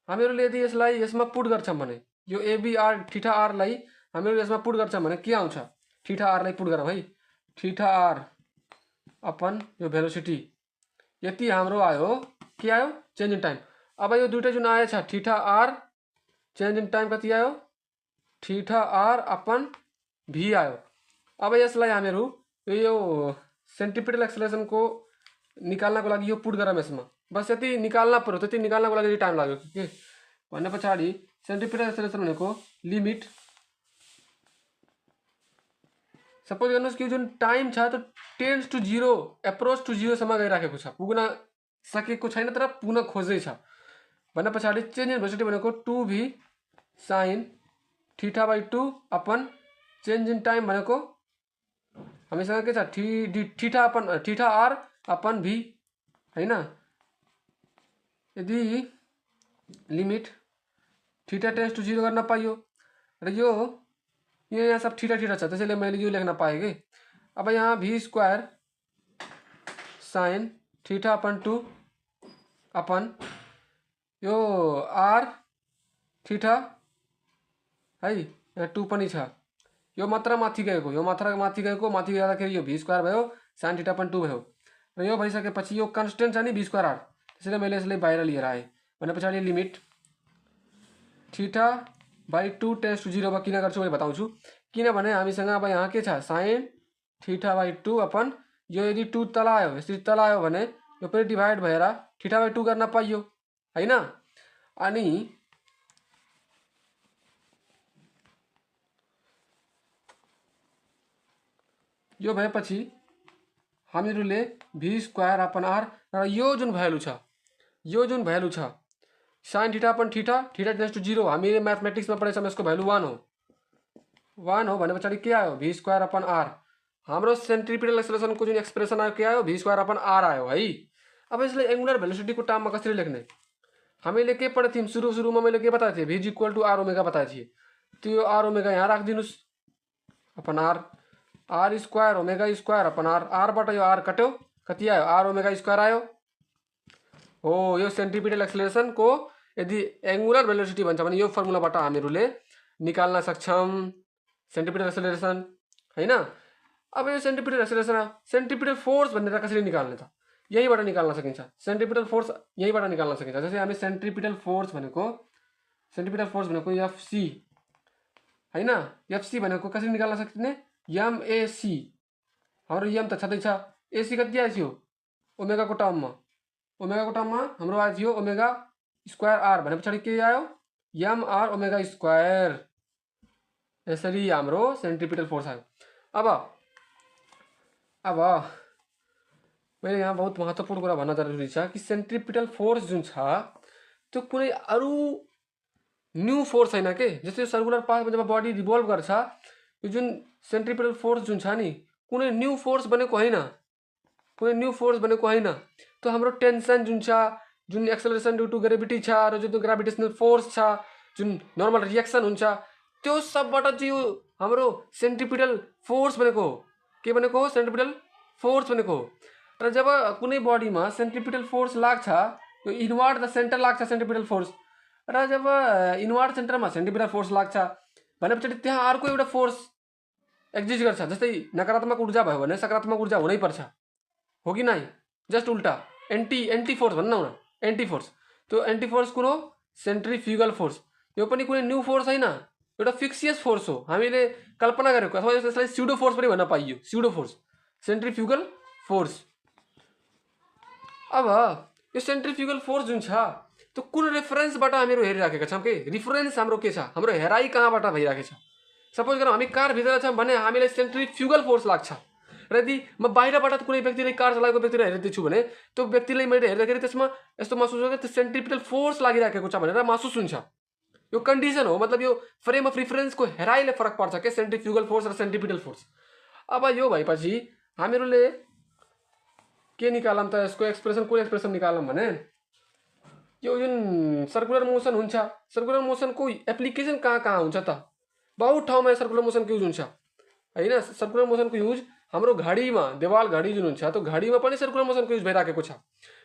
हामीहरूले यदि यसलाई यसमा पुट गर्छौँ भने यो एबिआर थीटा आरलाई हामीहरूले यसमा पुट गर्छौँ भने के आउँछ थीटा आरलाई पुट गरौँ है थीटा आर अपन यो भेलोसिटी यति हाम्रो आयो के आयो चेन्ज इन टाइम। अब यो दुईटा जुन आएछ theta or change in time कति आयो थीटा आर अपन भी आयो। अब यसलाई हामीहरू यो सेन्टिपिटल एक्सेलरेसनको निकाल्नको लागि यो पुट गरौँ यसमा बस यति निकाल्न पर्यो त्यति निकाल्नको लागि टाइम लाग्यो के भन्ने पछाडि सेन्टिपिटल एक्सेलरेसन भनेको लिमिट सपोज गर्नुहोस् कि जुन टाइम छ त्यो टेन्स टु 0 एप्रोच टु 0 सम्म गइराखेको छ पुग्न सकेको छैन तर पुग्न खोज्दै छ भन्ने पछाडि चेन्ज इन भेलोसिटी भनेको 2v sine theta by 2 upon change in time भनेको हामीसँग के छ थीटा आर अपन भी हैन यदि लिमिट थीटा टेन्स टु 0 गर्न पाइयो र यो यहाँ सब थीटा छ त्यसैले मैले यो लेख्न पाएँ कि अब यहाँ v square sine theta upon 2 upon यो आर थीटा है यहाँ 2 पनि छ यो मात्र माथि गएको माथि जाँदाखेरि यो भी स्क्वायर भयो साइन थीटा अपन 2 भयो र यो भइसकेपछि यो कन्स्टेन्ट छ नि भी स्क्वायर आर त्यसैले मैले यसलाई बाहिर लिएर आएँ भने पछाडि limit theta by 2 tends to 0 किन गर्छु मैले बताउँछु किनभने हामीसँग अब यहाँ के छ साइन थीटा बाई 2 अपन यो यदि 2 तल आयो यसरी तल आयो भने यो पनि डिभाइड भएर थीटा बाई 2 गर्न पाइयो हैन अनि यो भएपछि हामीहरूले भी स्क्वायर अपन आर र यो जुन भ्यालु छ sine theta upon theta tends to 0 हामीले म्याथमेटिक्समा पढेछौँ यसको भ्यालु 1 हो भने पछाडि के आयो भी स्क्वायर अपन आर हाम्रो सेन्ट्रिपिटल एक्सेलरेसनको जुन एक्सप्रेसन आयो के आयो भी स्क्वायर अपन आर आयो है। अब यसलाई एंगुलर भेलोसिटीको टर्ममा कसरी लेख्ने हामीले के पढेको थियौँ सुरुमा मैले के बताएको थिएँ v equal to r omega बताएको थिएँ त्यो आर ओमेगा यहाँ राखिदिनुस् upon r square omega square upon आरबाट यो आर कट्यो कति आयो आर ओमेगा स्क्वायर आयो हो यो सेन्ट्रिपिटल एक्सेलरेसनको यदि एङ्गुलर भेलोसिटी भन्छ भने यो फर्मुलाबाट हामीहरूले निकाल्न सक्छौँ सेन्ट्रिपिटल एक्सेलरेसन हैन। अब यो सेन्ट्रिपिटल एक्सेलरेसन सेन्ट्रिपिटल फोर्स भनेर कसरी निकाल्ने त यहीबाट निकाल्न सकिन्छ। सेन्ट्रिपिटल फोर्स यहीबाट निकाल्न सकिन्छ। जस्तै हामी सेन्ट्रिपिटल फोर्स भनेको एफसी हैन, एफसी भनेको कसरी निकाल्न सकिने एमएसी। हाम्रो एम त छँदैछ, एसी कति आयो थियो ओमेगाको टर्ममा हाम्रो आयो थियो ओमेगा स्क्वायर आर भने पछाडि के आयो एमआर ओमेगा स्क्वायर। यसरी हाम्रो सेन्ट्रिपिटल फोर्स आयो। अब मैले यहाँ बहुत महत्त्वपूर्ण कुरा भन्न जरुरी छ कि सेन्ट्रिपिटल फोर्स जुन छ त्यो कुनै अरू न्यू फोर्स हैन के। जस्तै सर्कुलर पाथमा जब बडी रिभल्भ गर्छ यो जुन सेन्ट्रिपिटल फोर्स जुन छ नि कुनै न्यू फोर्स बनेको हैन, त्यो हाम्रो टेन्सन जुन छ, जुन एक्सेलरेसन ड्यू टु ग्रेभिटी छ र जुन ग्राभिटेसनल फोर्स छ, जुन नर्मल रिएक्सन हुन्छ त्यो सबबाट चाहिँ यो हाम्रो सेन्ट्रिपिटल फोर्स बनेको हो। के बनेको हो सेन्ट्रिपिटल फोर्स बनेको हो। र जब कुनै बडीमा सेन्ट्रिपिटल फोर्स लाग्छ यो इनवर्ड द सेन्टर लाग्छ सेन्ट्रिपिटल फोर्स, र जब इनवर्ड सेन्टरमा सेन्ट्रिपिटल फोर्स लाग्छ भनेपछि त्यहाँ अर्को एउटा फोर्स एक्जिस्ट गर्छ। जस्तै नकारात्मक ऊर्जा भयो भने सकारात्मक ऊर्जा हुनै पर्छ, हो कि नै? जस्ट उल्टा एन्टी फोर्स भन्नु न, एन्टी फोर्स। त्यो एन्टी फोर्स कुन हो सेन्ट्रिफ्युगल फोर्स। यो पनि कुनै न्यू फोर्स हैन, एउटा फिक्सियस फोर्स हो। हामीले कल्पना गरेको अथवा यसलाई स्युडो फोर्स पनि भन्न पाइयो, स्युडो फोर्स सेन्ट्रिफ्युगल फोर्स। अब यो सेन्ट्रिफ्युगल फोर्स जुन छ त्यो कुन रेफरेन्सबाट हामीहरू हेरिराखेका छौँ के रिफरेन्स हाम्रो के छ, हाम्रो हेराइ कहाँबाट भइराखेको छ। सपोज गरौँ हामी कार भित्र छौँ भने हामीलाई सेन्ट्रिफ्युगल फोर्स लाग्छ, र यदि म बाहिरबाट कुनै व्यक्तिले कार चलाएको व्यक्तिलाई हेर्दैछु भने त्यो व्यक्तिलाई मैले हेर्दाखेरि त्यसमा यस्तो महसुस हुन्छ कि त्यो सेन्ट्रिपिटल फोर्स लागिराखेको छ भनेर महसुस हुन्छ। यो कन्डिसन हो, मतलब यो फ्रेम अफ रिफरेन्सको हेराइले फरक पर्छ के सेन्ट्रिफ्युगल फोर्स र सेन्ट्रिपिटल फोर्स। अब यो भएपछि हामीहरूले के निकालौँ त यसको एक्सप्रेसन, कुन एक्सप्रेसन निकालौँ भने यो जुन सर्कुलर मोसन हुन्छ सर्कुलर मोसनको एप्लिकेसन कहाँ कहाँ हुन्छ त बहुत ठाउँमा सर्कुलर मोसनको युज हुन्छ हैन। सर्कुलर मोसनको युज हाम्रो घडीमा देवाल घडी जुन हुन्छ त्यो घडीमा पनि सर्कुलर मोसनको युज भइराखेको छ।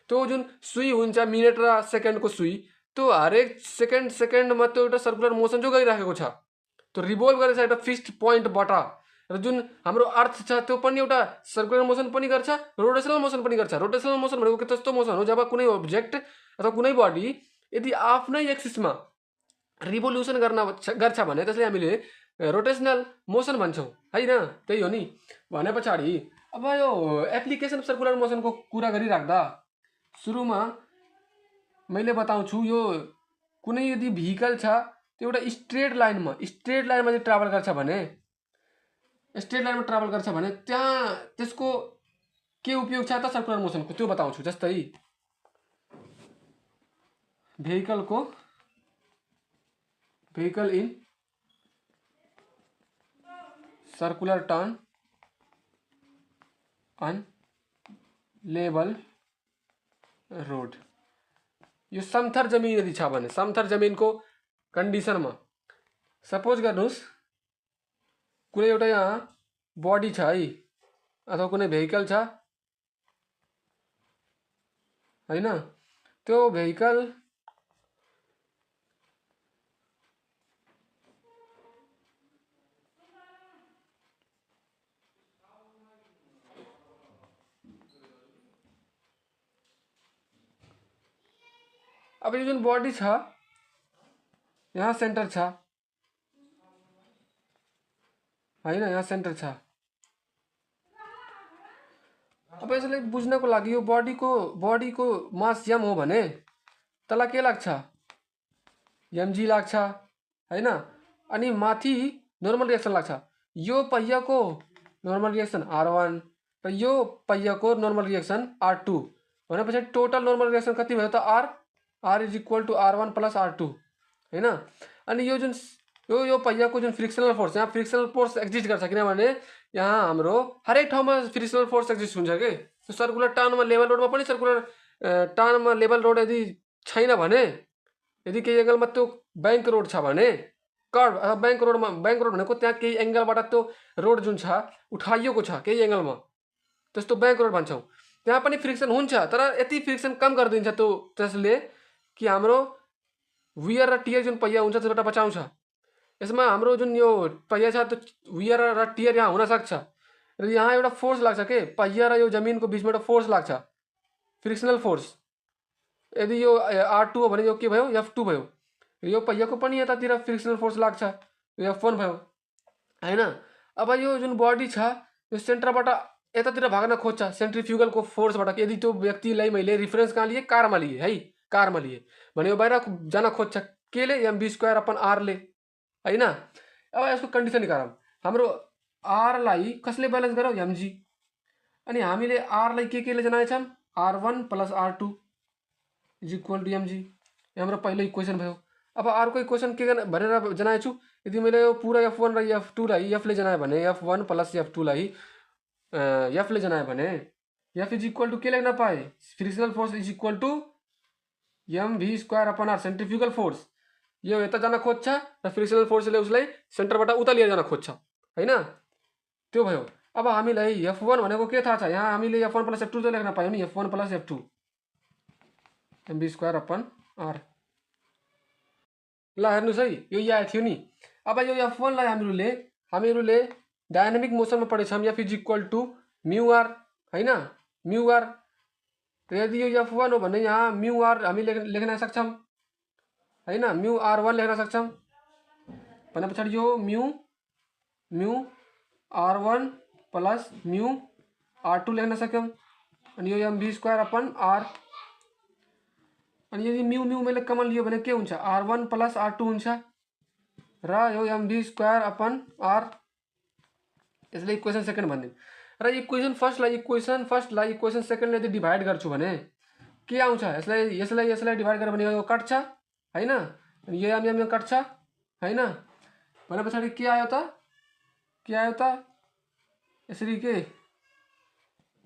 त्यो जुन सुई हुन्छ मिनेट र सेकेन्डको सुई त्यो हरेक सेकेन्डमा त्यो एउटा सर्कुलर मोसन जो गरिराखेको छ, त्यो रिभल्भ गरेर एउटा फिक्स्ड पोइन्टबाट। र जुन हाम्रो अर्थ छ त्यो पनि एउटा सर्कुलर मोसन पनि गर्छ, रोटेसनल मोसन पनि गर्छ। रोटेसनल मोसन भनेको त्यस्तो मोसन हो जब कुनै अब्जेक्ट अथवा कुनै बडी यदि आफ्नै एक्सिसमा रिभोल्युसन गर्छ भने त्यसलाई हामीले रोटेसनल मोसन भन्छौँ हैन। त्यही हो नि। भने पछाडि अब यो एप्लिकेसन सर्कुलर मोसनको कुरा गरिराख्दा सुरुमा मैले बताउँछु यो कुनै यदि भेहिकल छ त्यो एउटा स्ट्रेट लाइनमा चाहिँ ट्राभल गर्छ भने त्यहाँ त्यसको के उपयोग छ त सर्कुलर मोसनको त्यो बताउँछु। जस्तै vehicle in circular turn on level road. यो समथर जमिन यदि छ भने समथर जमिनको कन्डिसनमा सपोज गर्नुहोस् कुनै एउटा यहाँ बडी छ है अथवा कुनै भेहिकल छ हैन, त्यो भेहिकल अब यो जुन बडी छ यहाँ सेन्टर छ हैन, यहाँ सेन्टर छ। अब यसलाई बुझ्नको लागि यो बडीको मास एम हो भने तलाई के लाग्छ एमजी लाग्छ हैन। अनि माथि नर्मल रिएक्सन लाग्छ। यो पहियाको नर्मल रिएक्सन R1 र यो पहियाको नर्मल रिएक्सन R2 भनेपछि टोटल नर्मल रिएक्सन कति भयो त R is equal to R1 plus R2 हैन। अनि यो जुन यो पहियाको जुन फ्रिक्सनल फोर्स यहाँ फ्रिक्सनल फोर्स एक्जिस्ट गर्छ किनभने यहाँ हाम्रो हरेक ठाउँमा फ्रिक्सनल फोर्स एक्जिस्ट हुन्छ के। त्यो सर्कुलर टर्नमा लेभल रोडमा पनि सर्कुलर टर्नमा लेभल रोड यदि छैन भने यदि केही एङ्गलमा त्यो बैंक रोड छ भने कर्भ अथवा बैंक रोड भनेको त्यहाँ केही एङ्गलबाट त्यो रोड जुन छ उठाइएको छ केही एङ्गलमा त्यस्तो बैंक रोड भन्छौँ। त्यहाँ पनि फ्रिक्सन हुन्छ, तर यति फ्रिक्सन कम गरिदिन्छ त्यो त्यसले कि हाम्रो वियर र टियर जुन पहिया हुन्छ त्यसबाट बचाउँछ। यसमा हाम्रो जुन यो पहिया छ त्यो वियर र टियर यहाँ हुनसक्छ र यहाँ एउटा फोर्स लाग्छ के, पहिया र यो जमिनको बिचमा एउटा फोर्स लाग्छ, फ्रिक्सनल फोर्स। यदि यो R2 हो भने यो के भयो, F2 भयो। यो पहियाको पनि यतातिर फ्रिक्सनल फोर्स लाग्छ, यो F1 भयो हैन। अब यो जुन बडी छ यो सेन्टरबाट यतातिर भाग्न खोज्छ सेन्ट्रिफ्युगलको फोर्सबाट। यदि त्यो व्यक्तिलाई मैले रिफरेन्स कहाँ लिए, कारमा लिए है, कारमा लिए भने यो बाहिर जान खोज्छ केले, mv²/r ले हैन। अब यसको कन्डिसन निकालौँ। हाम्रो r लाई कसले ब्यालेन्स गर्यो, mg। अनि हामीले r लाई के ले जनाएछौँ, r1 + r2 = mg। यो हाम्रो पहिलो इक्वेसन भयो। अब अर्को इक्वेसन के भनेर जनाएछु, यदि मैले यो पुरा F1 र F2 लाई f ले जनाए भने, F1 + F2 लाई f ले जनाए भने f = के लेख्न पाए, frictional force = mv²/r centrifugal force. यो यता जान खोज्छ र फ्रिक्सनल फोर्सले उसलाई सेन्टरबाट उता लिएर जान खोज्छ हैन, त्यो भयो। अब हामीलाई F1 भनेको के थाहा छ, यहाँ हामीले F1 + F2 त लेख्न पायौँ नि, F1 + F2 mv²/r। ल हेर्नुस् है, यो आएको थियो नि। अब यो F1 लाई हामीहरूले डायनामिक मोसनमा पढेछौँ, f = μr हैन, μr। यदि यो F1 हो भने यहाँ μr हामी लेख्न सक्छौँ हैन, μr1 लेख्न सक्छौँ भने पछाडि यो μr1 + μr2 लेख्न सक्यौँ। अनि यो mv²/r। अनि यदि मैले कमन लियो भने के हुन्छ, r1 + r2 हुन्छ र यो mv²/r। यसले इक्वेसन सेकेन्ड भनिदिउँ। र इक्वेसन फर्स्टलाई इक्वेसन सेकेन्डले यदि डिभाइड गर्छु भने के आउँछ, यसलाई डिभाइड गर्यो भने यो कट्छ हैन, अनि यो m कट्छ हैन। भने पछाडि के आयो त, यसरी के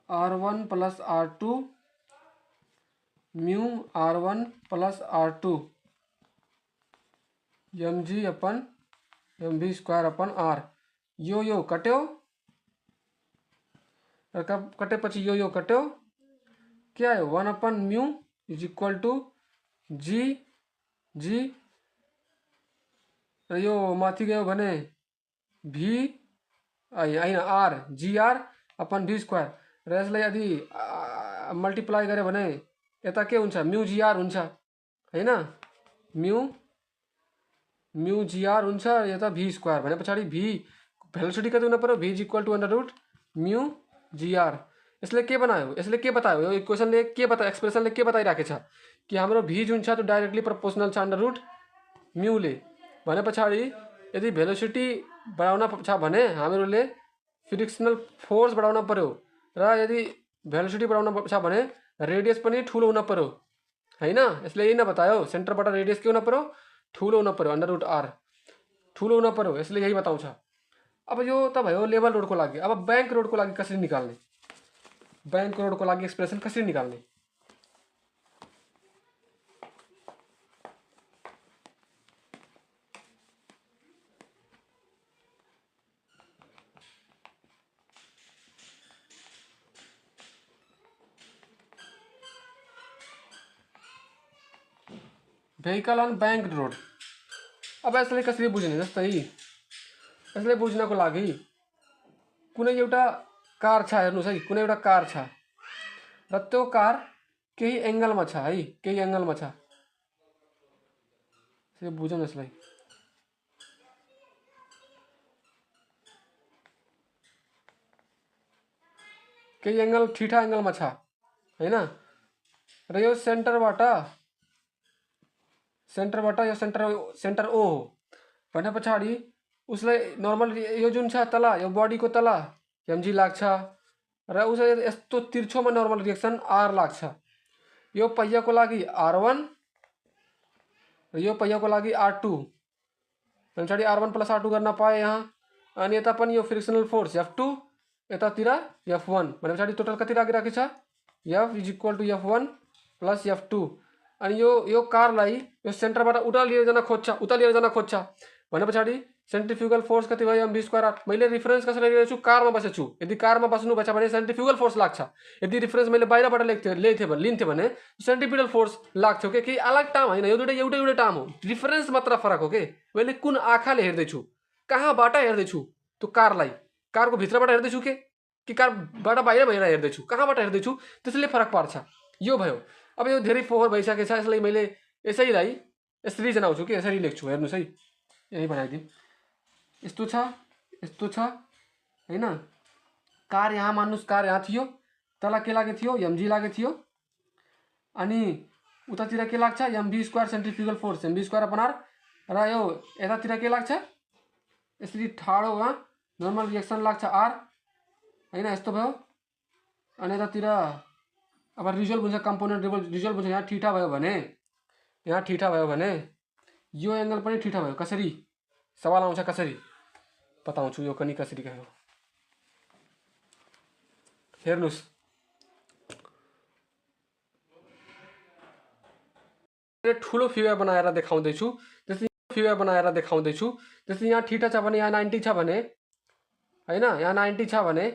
r1 + r2 μr1 + r2 mg/mv²/r। यो कट्यो र कटेपछि यो कट्यो, के आयो, 1/μ = g र यो माथि गयो भने v हैन r gr/v²। र यसलाई यदि मल्टिप्लाई गरे भने यता के हुन्छ, μgr हुन्छ हैन, μgr हुन्छ, यता v² भने पछाडि v भेलोसिटी कति हुन पर्यो, v = μgr। यसले के बनायो, यसले के बतायो, यो इक्वेसनले के बतायो, एक्सप्रेसनले के बताइराखेछ कि हाम्रो v जुन छ त्यो डाइरेक्टली प्रोपोर्सनल छ √μ ले। भने पछाडि यदि भेलोसिटी बढाउन छ भने हामीहरूले फ्रिक्सनल फोर्स बढाउन पर्यो, र यदि भेलोसिटी बढाउन छ भने रेडियस पनि ठुलो हुन पर्यो हैन। यसले यही नै बतायो, सेन्टरबाट रेडियस के हुन पर्यो, ठुलो हुन पर्यो, √r ठुलो हुन पर्यो, यसले यही बताउँछ। अब यो त भयो लेभल रोडको लागि। अब बैंक रोडको लागि कसरी निकाल्ने, बैंक रोडको लागि एक्सप्रेसन कसरी निकाल्ने। Vehicle on bank road. अब यसलाई कसरी बुझ्ने, जस्तै यसलाई बुझ्नको लागि कुनै एउटा कार छ, हेर्नुस् है, कुनै एउटा कार छ र त्यो कार केही एंगलमा छ है, केही एंगलमा छ। यसले बुझौँ यसलाई। केही एंगल थीटा एंगलमा छ हैन, र यो सेन्टरबाट यो सेन्टर O हो भने पछाडि उसलाई नर्मल यो जुन छ तल, यो बडीको तल mg लाग्छ र उसले यस्तो तिर्छोमा नर्मल रिएक्सन r लाग्छ। यो पहियाको लागि r1 र यो पहियाको लागि r2 भने पछाडि r1 + r2 गर्न पाए यहाँ। अनि यता पनि यो फ्रिक्सनल फोर्स f2, यतातिर f1 भने पछाडि टोटल कति लागिराखेको छ, f = f1 + f2। अनि यो कारलाई यो सेन्टरबाट उता लिएर जान खोज्छ भने पछाडि सेन्ट्रिफ्युगल फोर्स कति भयो mv स्क्वायर आर। मैले रिफरेन्स कसरी लिएको छु, कारमा बसेको छु। यदि कारमा बस्नु बच्चा भने सेन्ट्रिफ्युगल फोर्स लाग्छ। यदि रिफरेन्स मैले बाहिरबाट लिन्थेँ भने सेन्ट्रिपिटल फोर्स लाग्थ्यो के। केही अलग टर्म होइन, यो दुइटा एउटै टर्म हो, रिफरेन्स मात्र फरक हो के। मैले कुन आँखाले हेर्दैछु, कहाँबाट हेर्दैछु, त्यो कारलाई कारको भित्रबाट हेर्दैछु कि कारबाट बाहिर हेर्दैछु, कहाँबाट हेर्दैछु, त्यसले फरक पार्छ। यो भयो। अब यो धेरै फोहोर भइसकेको छ, यसलाई मैले यसरी जनाउँछु कि यसरी लेख्छु। हेर्नुहोस् है, यही बनाइदिउँ। यस्तो छ हैन। कार यहाँ मान्नुहोस्, कार यहाँ थियो, तल के लागेको थियो, mg लागेको थियो, अनि उतातिर के लाग्छ, mv square centrifugal force mv square upon r, र यो यतातिर के लाग्छ, यसरी ठाडोमा नर्मल रिएक्सन लाग्छ आर हैन। यस्तो भयो। अनि यतातिर अब रिजल्भ हुन्छ, कम्पोनेन्ट रिजल्भ हुन्छ। यहाँ थीटा भयो भने यो एंगल पनि थीटा भयो। कसरी सवाल आउँछ, कसरी बताउँछु यो पनि कसरी गयो। हेर्नुस्, ठुलो फिगर बनाएर देखाउँदैछु। जस्तै यहाँ थीटा छ भने, यहाँ 90 छ भने हैन, यहाँ 90 छ भने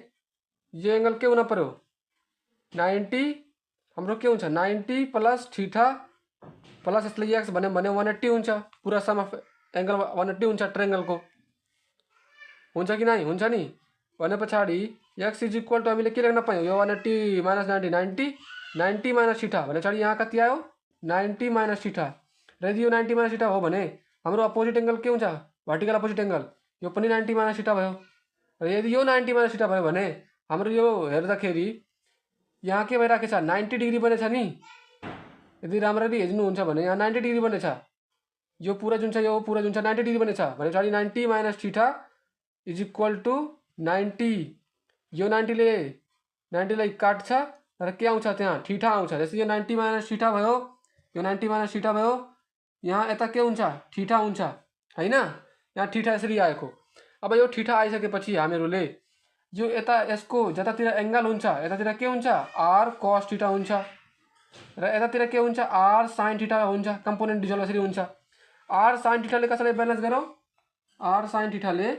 यो एंगल के हुन पर्यो, 90 हाम्रो के हुन्छ, 90 प्लस थीटा प्लस यसले एक्स भन्यो भने 180 हुन्छ। पुरा सम अफ एंगल 180 हुन्छ ट्रायंगलको। हुन्छ कि नहीं? हुन्छ नि। भने पछाडि एक्स इज इक्वल टु हामीले के लेख्न पायौँ, यो 180 माइनस 90 90 माइनस थीटा भने पछाडि यहाँ कति आयो, 90 माइनस थीटा। र यदि यो 90 माइनस थीटा हो भने हाम्रो अपोजिट एंगल के हुन्छ, भर्टिकल अपोजिट एंगल, यो पनि 90 माइनस थीटा भयो। र यदि यो 90 माइनस थीटा भयो भने हाम्रो यो हेर्दाखेरि यहाँ के भइराखेको छ, 90 डिग्री बनेछ नि। यदि राम्ररी हेर्नुहुन्छ भने यहाँ 90 डिग्री बनेछ। यो पूरा जुन छ, यो पूरा जुन छ 90 डिग्री बनेछ भने पछाडि 90 minus theta is equal to 90। यो 90 लाई काट्छ र के आउँछ, त्यहाँ थीटा आउँछ। जस्तै यो 90 माइनस थीटा भयो, यो 90 माइनस थीटा भयो, यहाँ यता के हुन्छ, थीटा हुन्छ हैन। यहाँ थीटा यसरी आएको। अब यो थीटा आइसकेपछि हामीहरूले यो यता यसको जतातिर एंगल हुन्छ, यतातिर के हुन्छ, आर कस थीटा हुन्छ, र यतातिर के हुन्छ, आर साइन थीटा हुन्छ। कम्पोनेन्ट डिजल्भ यसरी हुन्छ। आर साइन थीटाले कसैलाई ब्यालेन्स गरौँ, आर साइन थीटाले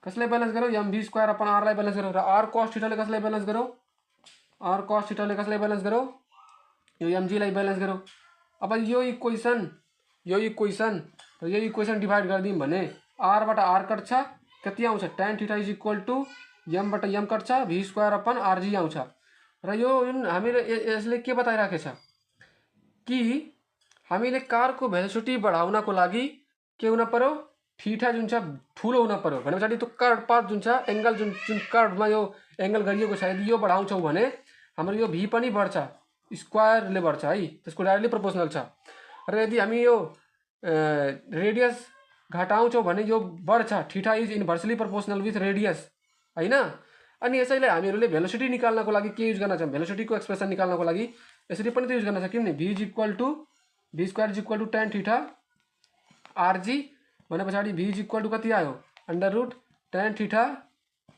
कसैलाई ब्यालेन्स गरौँ, mv स्क्वायर अपन आर लाई ब्यालेन्स गरौँ। र आर कस थीटाले कसैलाई ब्यालेन्स गरौँ, आर कस थीटाले कसैलाई ब्यालेन्स गरौँ, यो mg लाई ब्यालेन्स गरौँ। अब यो इक्वेसन र यो इक्वेसन डिभाइड गरिदिउँ भने आर बाट आर कट्छ, कति आउँछ, tan theta is equal to m बाट m कट्छ, v स्क्वायर अपन rg आउँछ। र यो जुन हामीले यसले के बताइराखेछ कि हामीले कारको भेलोसिटी बढाउनको लागि के हुन पर्यो, थीटा जुन छ ठुलो हुन पर्यो। भने पछाडि त्यो कर्व पाथ जुन छ, एंगल जुन कर्वमा यो एंगल गरिएको छ, यदि यो बढाउँछौँ भने हाम्रो यो v पनि बढ्छ, स्क्वायरले बढ्छ है, त्यसको डाइरेक्टली प्रोपोर्सनल छ। र यदि हामी यो रेडियस घटाउँछौँ भने यो बढ्छ, theta is inversely proportional with radius हैन। अनि यसैलाई हामीहरूले भेलोसिटी निकाल्नको लागि के युज गर्न छ, भेलोसिटीको एक्सप्रेसन निकाल्नको लागि यसरी पनि त युज गर्न सकिन्छ नि। v is equal to v square is equal to tan theta rg भने पछाडि v इज इक्वल टु कति आयो, under root tan theta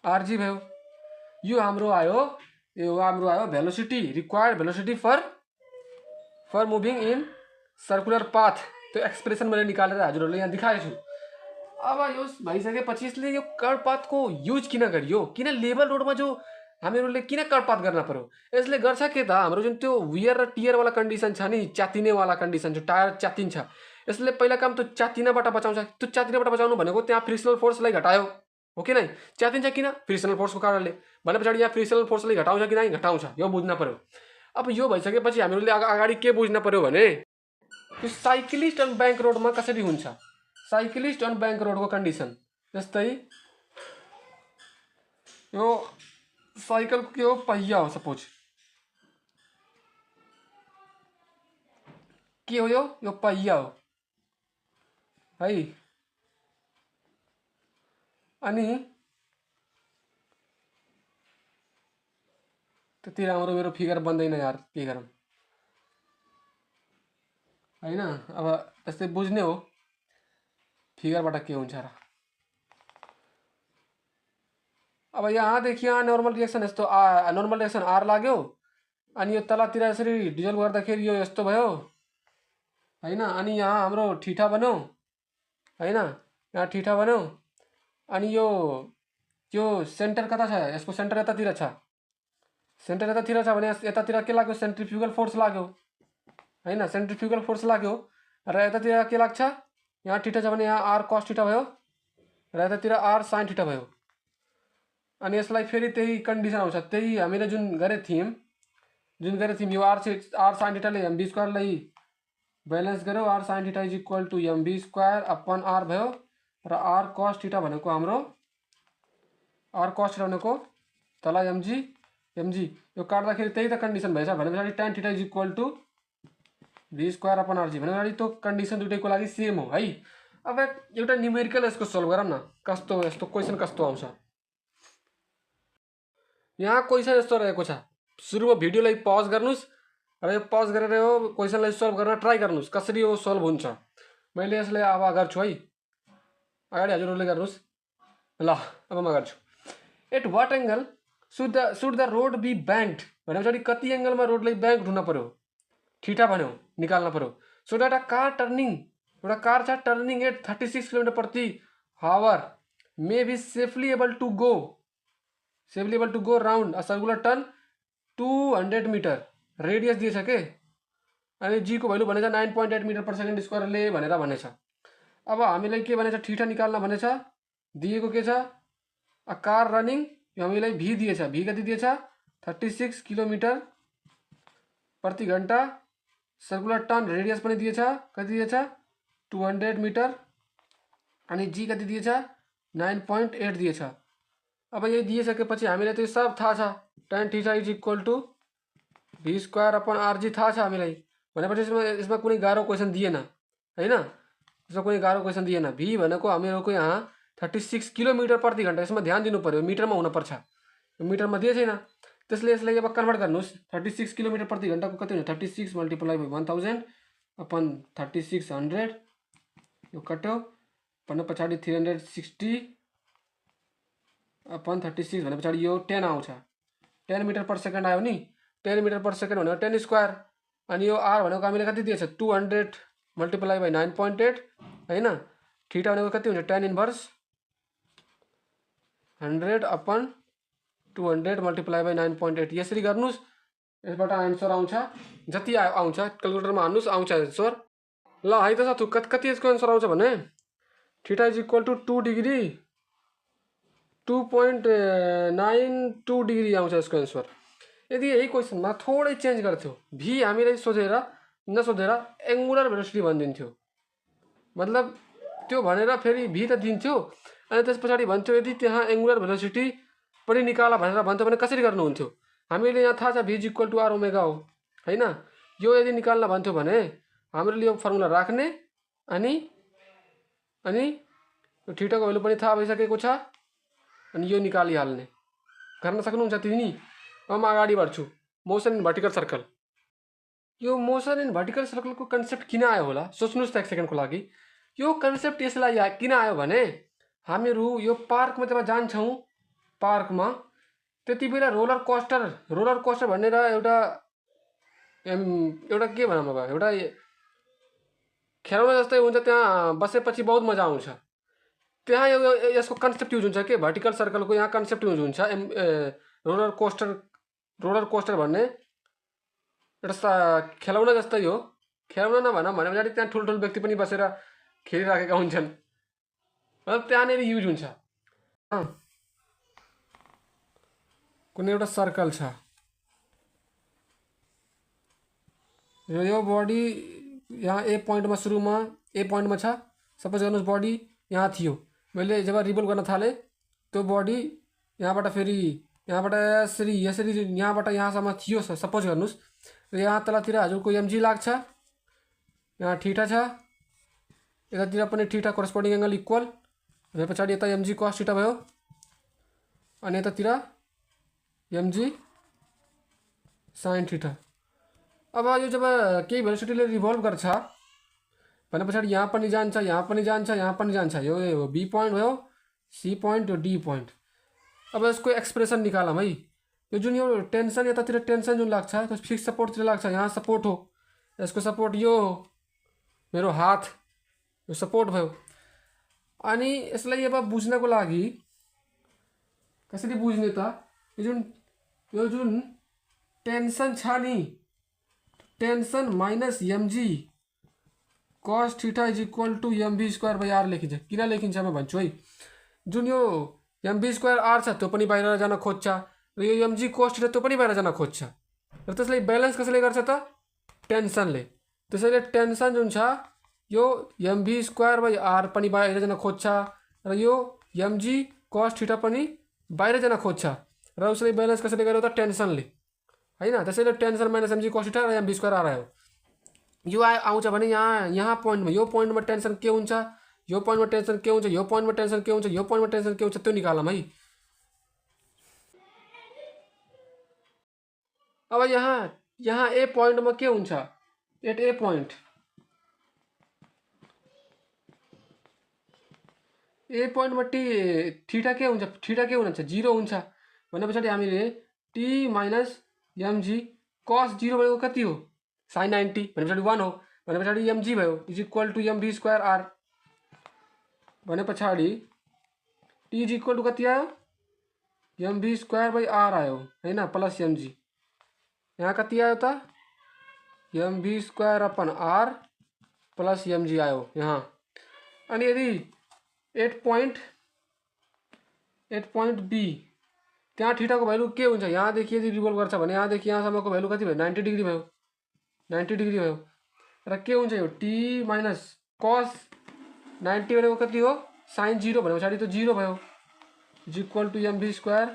rg भयो। यो हाम्रो आयो velocity, required velocity for moving in circular path. त्यो एक्सप्रेसन मैले निकालेर हजुरहरूले यहाँ देखाएको छु। अब यो भइसकेपछि यसले यो कर्व पाथको युज किन गरियो, किन लेभल रोडमा जो हामीहरूले किन कर्व पाथ गर्न पर्यो, यसले गर्छ के त, हाम्रो जुन त्यो वियर र टियर वाला कन्डिसन छ नि, च्यातिने वाला कन्डिसन, जो टायर च्यातिन्छ, यसले पहिला काम त्यो च्यातिनबाट बचाउँछ। त्यो च्यातिनबाट बचाउनु भनेको त्यहाँ फ्रिक्सनल फोर्सलाई घटायो हो कि नै। च्यातिन्छ किन, फ्रिक्सनल फोर्सको कारणले। भने पछाडि यहाँ फ्रिक्सनल फोर्सले घटाउँछ कि नै, घटाउँछ, यो बुझ्न पर्यो। अब यो भइसकेपछि हामीहरूले अगाडि के बुझ्न पर्यो भने त्यो साइक्लिस्ट अन बैंक रोडमा कसरी हुन्छ, साइक्लिस्ट अन बैंक रोडको कन्डिसन। जस्तै यो साइकल के हो, पहिया हो, सपोज के हो, यो पहिया हो है। अनि त्यति राम्रो मेरो फिगर बन्दैन यार, के गरौँ हैन। अब यस्तै बुझ्ने हो फिगरबाट के हुन्छ र। अब यहाँदेखि यहाँ नर्मल रिएक्सन यस्तो नर्मल रिएक्सन आर लाग्यो, अनि यो तलतिर यसरी डिजल्भ गर्दाखेरि यो यस्तो भयो हैन। अनि यहाँ हाम्रो थीटा बन्यो हैन, यहाँ थीटा बन्यो। अनि यो सेन्टर कता छ, यसको सेन्टर यतातिर छ। सेन्टर यतातिर छ भने यतातिर के लाग्यो, सेन्ट्रिफ्युगल फोर्स लाग्यो हैन, सेन्ट्रिफ्युगल फोर्स लाग्यो। र यतातिर के लाग्छ, यहाँ थीटा छ भने यहाँ आर कस थीटा भयो र यतातिर आर साइन थीटा भयो। अनि यसलाई फेरि त्यही कन्डिसन आउँछ, त्यही हामीले जुन गरेको थियौँ यो आर साइन थीटाले एमबी स्क्वायरलाई बैलेन्स गर्यो। R sine theta is equal to mv square upon r भयो र आर कस थीटा भनेको हाम्रो तल एमजी यो काट्दाखेरि त्यही त कन्डिसन भएछ भने पछाडि tan theta is equal to v square upon rg भने पछाडि त्यो कन्डिसन दुटैको लागि सेम हो है। अब एउटा न्युमेरिकल यसको सल्भ गरौँ न, कस्तो यस्तो क्वेसन कस्तो आउँछ। यहाँ क्वेसन यस्तो रहेको छ, सुरुमा भिडियोलाई पज गर्नुस् र यो पज गरेर यो क्वेसनलाई सल्भ गर्न ट्राई गर्नुस् कसरी यो सल्भ हुन्छ। मैले यसलाई अब गर्छु है, अगाडि हजुरहरूले गर्नुस् ल। अब म गर्छु। At what angle should the road be banked भने पछाडि कति एंगलमा रोडलाई ब्याङ्क हुन पर्यो, थीटा भन्यो निकाल्न पर्यो। सो एउटा कार छ टर्निङ एट 36 किलोमिटर प्रति hour may be safely able to go round a circular turn 200 metre radius दिएछ के। अनि जी को भ्यालु भनेछ 9.8 मिटर पर सेकेन्ड स्क्वायरले भनेर भनेछ। अब हामीलाई के भनेछ, थीटा निकाल्न भनेछ। दिएको के छ, अ कार रनिङ, यो हामीलाई भी दिएछ, भी कति दिएछ 36 किलोमिटर प्रति घण्टा। सर्कुलर टर्न रेडियस पनि दिएछ, कति दिएछ 200 मिटर। अनि जी कति दिएछ 9.8 दिएछ। अब यही दिइसकेपछि हामीलाई त्यो सब थाहा छ, tan theta is equal to v square upon rg थाहा छ हामीलाई। भनेपछि यसमा कुनै गाह्रो क्वेसन दिएन हैन, यसमा कुनै गाह्रो क्वेसन दिएन। भी भनेको हामीहरूको यहाँ 36 किलोमिटर प्रति घण्टा, यसमा ध्यान दिनु पर्यो, मिटरमा हुनुपर्छ, यो मिटरमा दिए छैन। त्यसले यसलाई अब कन्भर्ट गर्नुस्, 36 किलोमिटर प्रति घण्टाको कति हुन्छ 36 मल्टिप्लाई बाई 1000 अपन 3600 यो कट्यो भने पछाडि 360 अपन 36 भने पछाडि यो 10 आउँछ। 10 मिटर पर सेकेन्ड आयो नि, 10 मिटर पर सेकेन्ड भनेको 10 स्क्वायर। अनि यो आर भनेको हामीले कति दिएछ 200 मल्टिप्लाई बाई 9.8 हैन। थीटा भनेको कति हुन्छ tan inverse 100 upon 200 multiply by 9.8 यसरी गर्नुस्, यसबाट आन्सर आउँछ। जति आउँछ क्यालकुलेटरमा हाल्नुस्, आउँछ आन्सर। ल है त साथु कति यसको आन्सर आउँछ भने theta is equal to 2 degree 2.92 degree आउँछ यसको आन्सर। यदि यही क्वेसनमा थोरै चेन्ज गर्थ्यो, भी हामीलाई नसोधेर एङ्गुलर भेलोसिटी भनिदिन्थ्यो, मतलब त्यो भनेर फेरि भी त दिन्थ्यो अनि त्यस पछाडि भन्थ्यो यदि त्यहाँ एङ्गुलर भेलोसिटी पनि निकाला भनेर भन्थ्यो भने कसरी गर्नुहुन्थ्यो। हामीले यहाँ थाहा छ v is equal to r omega हो हैन। यो यदि निकाल्न भन्थ्यो भने हामीले यो फर्मुला राख्ने अनि यो थीटाको भ्यालु पनि थाहा भइसकेको छ अनि यो निकालिहाल्ने। गर्न सक्नुहुन्छ तिमी। अब म अगाडि बढ्छु। Motion in vertical circle. यो मोसन इन भर्टिकल सर्कलको कन्सेप्ट किन आयो होला सोच्नुस् त एक सेकेन्डको लागि। यो कन्सेप्ट यसलाई किन आयो भने हामीहरू यो पार्कमा जब जान्छौँ, पार्कमा त्यति बेला रोलर कोस्टर भनेर एउटा के भनौँ अब एउटा खेलाउन जस्तै हुन्छ, त्यहाँ बसेपछि बहुत मजा आउँछ। त्यहाँ यसको कन्सेप्ट युज हुन्छ के, भर्टिकल सर्कलको यहाँ कन्सेप्ट युज हुन्छ। रोलर कोस्टर भन्ने एउटा खेलाउन जस्तै हो। खेलाउन नभनौँ भने पछाडि त्यहाँ ठुल्ठुलो व्यक्ति पनि बसेर खेलिराखेका हुन्छन्, मतलब त्यहाँनिर युज हुन्छ। कुनै एउटा सर्कल छ, यो बडी यहाँ ए पोइन्टमा सुरुमा ए पोइन्टमा छ। सपोज गर्नुहोस् बडी यहाँ थियो, मैले जब रिभल्भ गर्न थालेँ त्यो बडी यहाँबाट फेरि यहाँबाट यसरी यहाँबाट यहाँसम्म थियो सपोज गर्नुहोस्। र यहाँ तलतिर हजुरको एमजी लाग्छ, यहाँ थीटा छ, यतातिर पनि थीटा कोरस्पोन्डिङ एङ्गल इक्वल भए पछाडि यता एमजी कस थीटा भयो अनि यतातिर एमजी साइन थीटा। अब यो जब केही भेलोसिटीले रिभल्भ गर्छ भने पछाडि यहाँ पनि जान्छ, यहाँ पनि जान्छ, यहाँ पनि जान्छ। यो बी पोइन्ट भयो, सी पोइन्ट, यो डी पोइन्ट। अब यसको एक्सप्रेसन निकालौँ है। यो जुन यो टेन्सन यतातिर टेन्सन जुन लाग्छ त्यो फिक्स सपोर्टतिर लाग्छ, यहाँ सपोर्ट हो, यसको सपोर्ट यो हो, मेरो हात यो सपोर्ट भयो। अनि यसलाई अब बुझ्नको लागि कसरी बुझ्ने त यो जुन टेन्सन छ नि tension minus mg cos theta is equal to mv square by r लेखिन्छ। किन लेखिन्छ म भन्छु है। जुन यो एमभी स्क्वायर आर छ त्यो पनि बाहिर जान खोज्छ र यो एमजी कस थीटा त्यो पनि बाहिर जान खोज्छ र त्यसलाई ब्यालेन्स कसले गर्छ त टेन्सनले। त्यसैले टेन्सन जुन छ यो एमभी स्क्वायर बाई आर पनि बाहिर जान खोज्छ र यो एमजी कस थीटा पनि बाहिर जान खोज्छ र उसले ब्यालेन्स कसरी गर्यो त टेन्सनले हैन। त्यसैले tension minus mg cos theta र एमभी स्क्वायर आर आयो। यो आउँछ भने यहाँ पोइन्टमा यो पोइन्टमा टेन्सन के हुन्छ, यो पोइन्टमा टेन्सन के हुन्छ, यो पोइन्टमा टेन्सन के हुन्छ, यो पोइन्टमा टेन्सन के हुन्छ त्यो निकालौँ है। अब यहाँ ए पोइन्टमा के हुन्छ एट ए पोइन्ट में थीटा के हुन्छ थीटा के हुन्छ 0 हुन्छ भने पछाडि हामीले टी माइनस एमजी कस 0 भनेको कति हो sin 90 भने पछाडि 1 हो भने पछाडि एमजी भयो is equal to mv square r भने पछाडि टी इज इक्वल टू कति आयो एमभी स्क्वायर बाई आर आयो हैन प्लस एमजी यहाँ कति आयो त mv square upon r plus mg आयो यहाँ। अनि यदि 8 पॉइंट बी त्यहाँ थीटा को भ्यालु के हुन्छ यहाँदेखि यदि रिभल्भ गर्छ भने यहाँदेखि यहाँसम्मको भ्यालु कति भयो 90 डिग्री भयो 90 डिग्री भयो र के हुन्छ यो टी माइनस कस 90 भनेको कति हो sin 0 भने पछाडि त 0 भयो is equal to mv square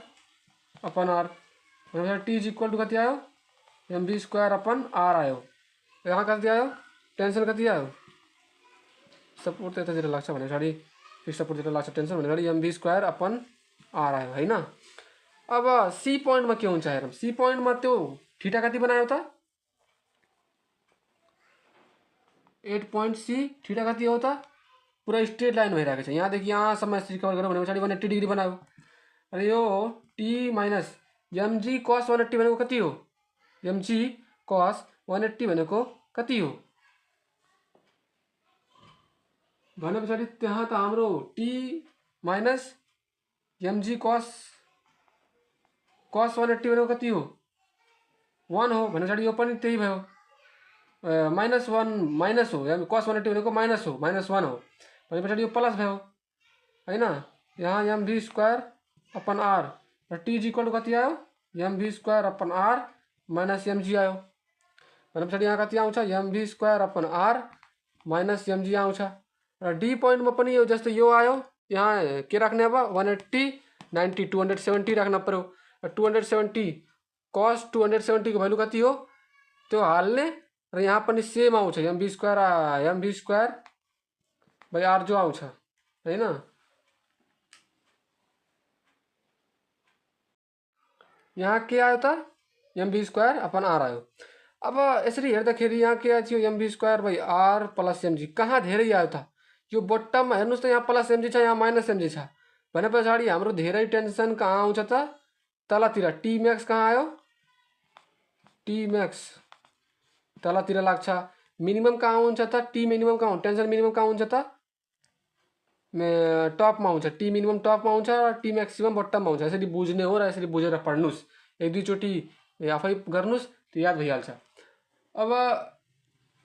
upon r भने पछाडि टी इज इक्वल टू कति आयो एमभी स्क्वायर अपन आर आयो। यहाँ कति आयो टेन्सन कति आयो सपोर्ट त यतातिर लाग्छ भने पछाडि फिक्स सपोर्टतिर लाग्छ टेन्सन भने पछाडि एमभी स्क्वायर अपन आर आयो हैन। अब सी पोइन्टमा के हुन्छ हेरौँ। सी पोइन्टमा त्यो थीटा कति बनायो त 8 पॉइंट सी थीटा कति हो त पुरा स्ट्रेट लाइन भइरहेको छ यहाँदेखि यहाँसम्म रिकभर गऱ्यो भने पछाडि 180 डिग्री बनायो र यो टी माइनस एमजी कस 180 भनेको कति हो एमजी कस 180 भनेको कति हो भने पछाडि त्यहाँ त हाम्रो टी माइनस एमजी कस 180 भनेको कति हो 1 हो भने पछाडि यो पनि त्यही भयो -1 माइनस हो कस 180 भनेको माइनस हो -1 हो भने पछाडि यो प्लस भयो हैन। यहाँ एमभी स्क्वायर अपन आर र टी इज इक्वल टू कति आयो mv square upon r minus mg आयो भने पछाडि यहाँ कति आउँछ mv square upon r minus mg आउँछ र डी पोइन्टमा पनि यो जस्तो यो आयो यहाँ के राख्ने अब 180 90 270 राख्न पर्यो र 270 कस 270 को भ्यालु कति हो त्यो हाल्ने र यहाँ पनि सेम आउँछ एमभी स्क्वायर बाई आर जो आउँछ हैन। यहाँ के आयो त एमभी स्क्वायर अपन आर आयो। अब यसरी हेर्दाखेरि यहाँ के आयो mv square by r plus mg कहाँ धेरै आयो त यो बट्टममा हेर्नुस् त यहाँ प्लस एमजी छ यहाँ माइनस एमजी छ भने पछाडि हाम्रो धेरै टेन्सन कहाँ आउँछ त तलतिर टी मैक्स कहाँ आयो टी मैक्स तलतिर लाग्छ मिनिमम कहाँ हुन्छ त टी मिनिमम कहाँ हुन्छ टेन्सन मिनिमम कहाँ हुन्छ त टपमा हुन्छ टी मिनिमम टपमा हुन्छ र टी म्याक्सिमम बट्टममा हुन्छ। यसरी बुझ्ने हो र यसरी बुझेर पढ्नुस् एक दुईचोटि आफै गर्नुस् त्यो याद भइहाल्छ। अब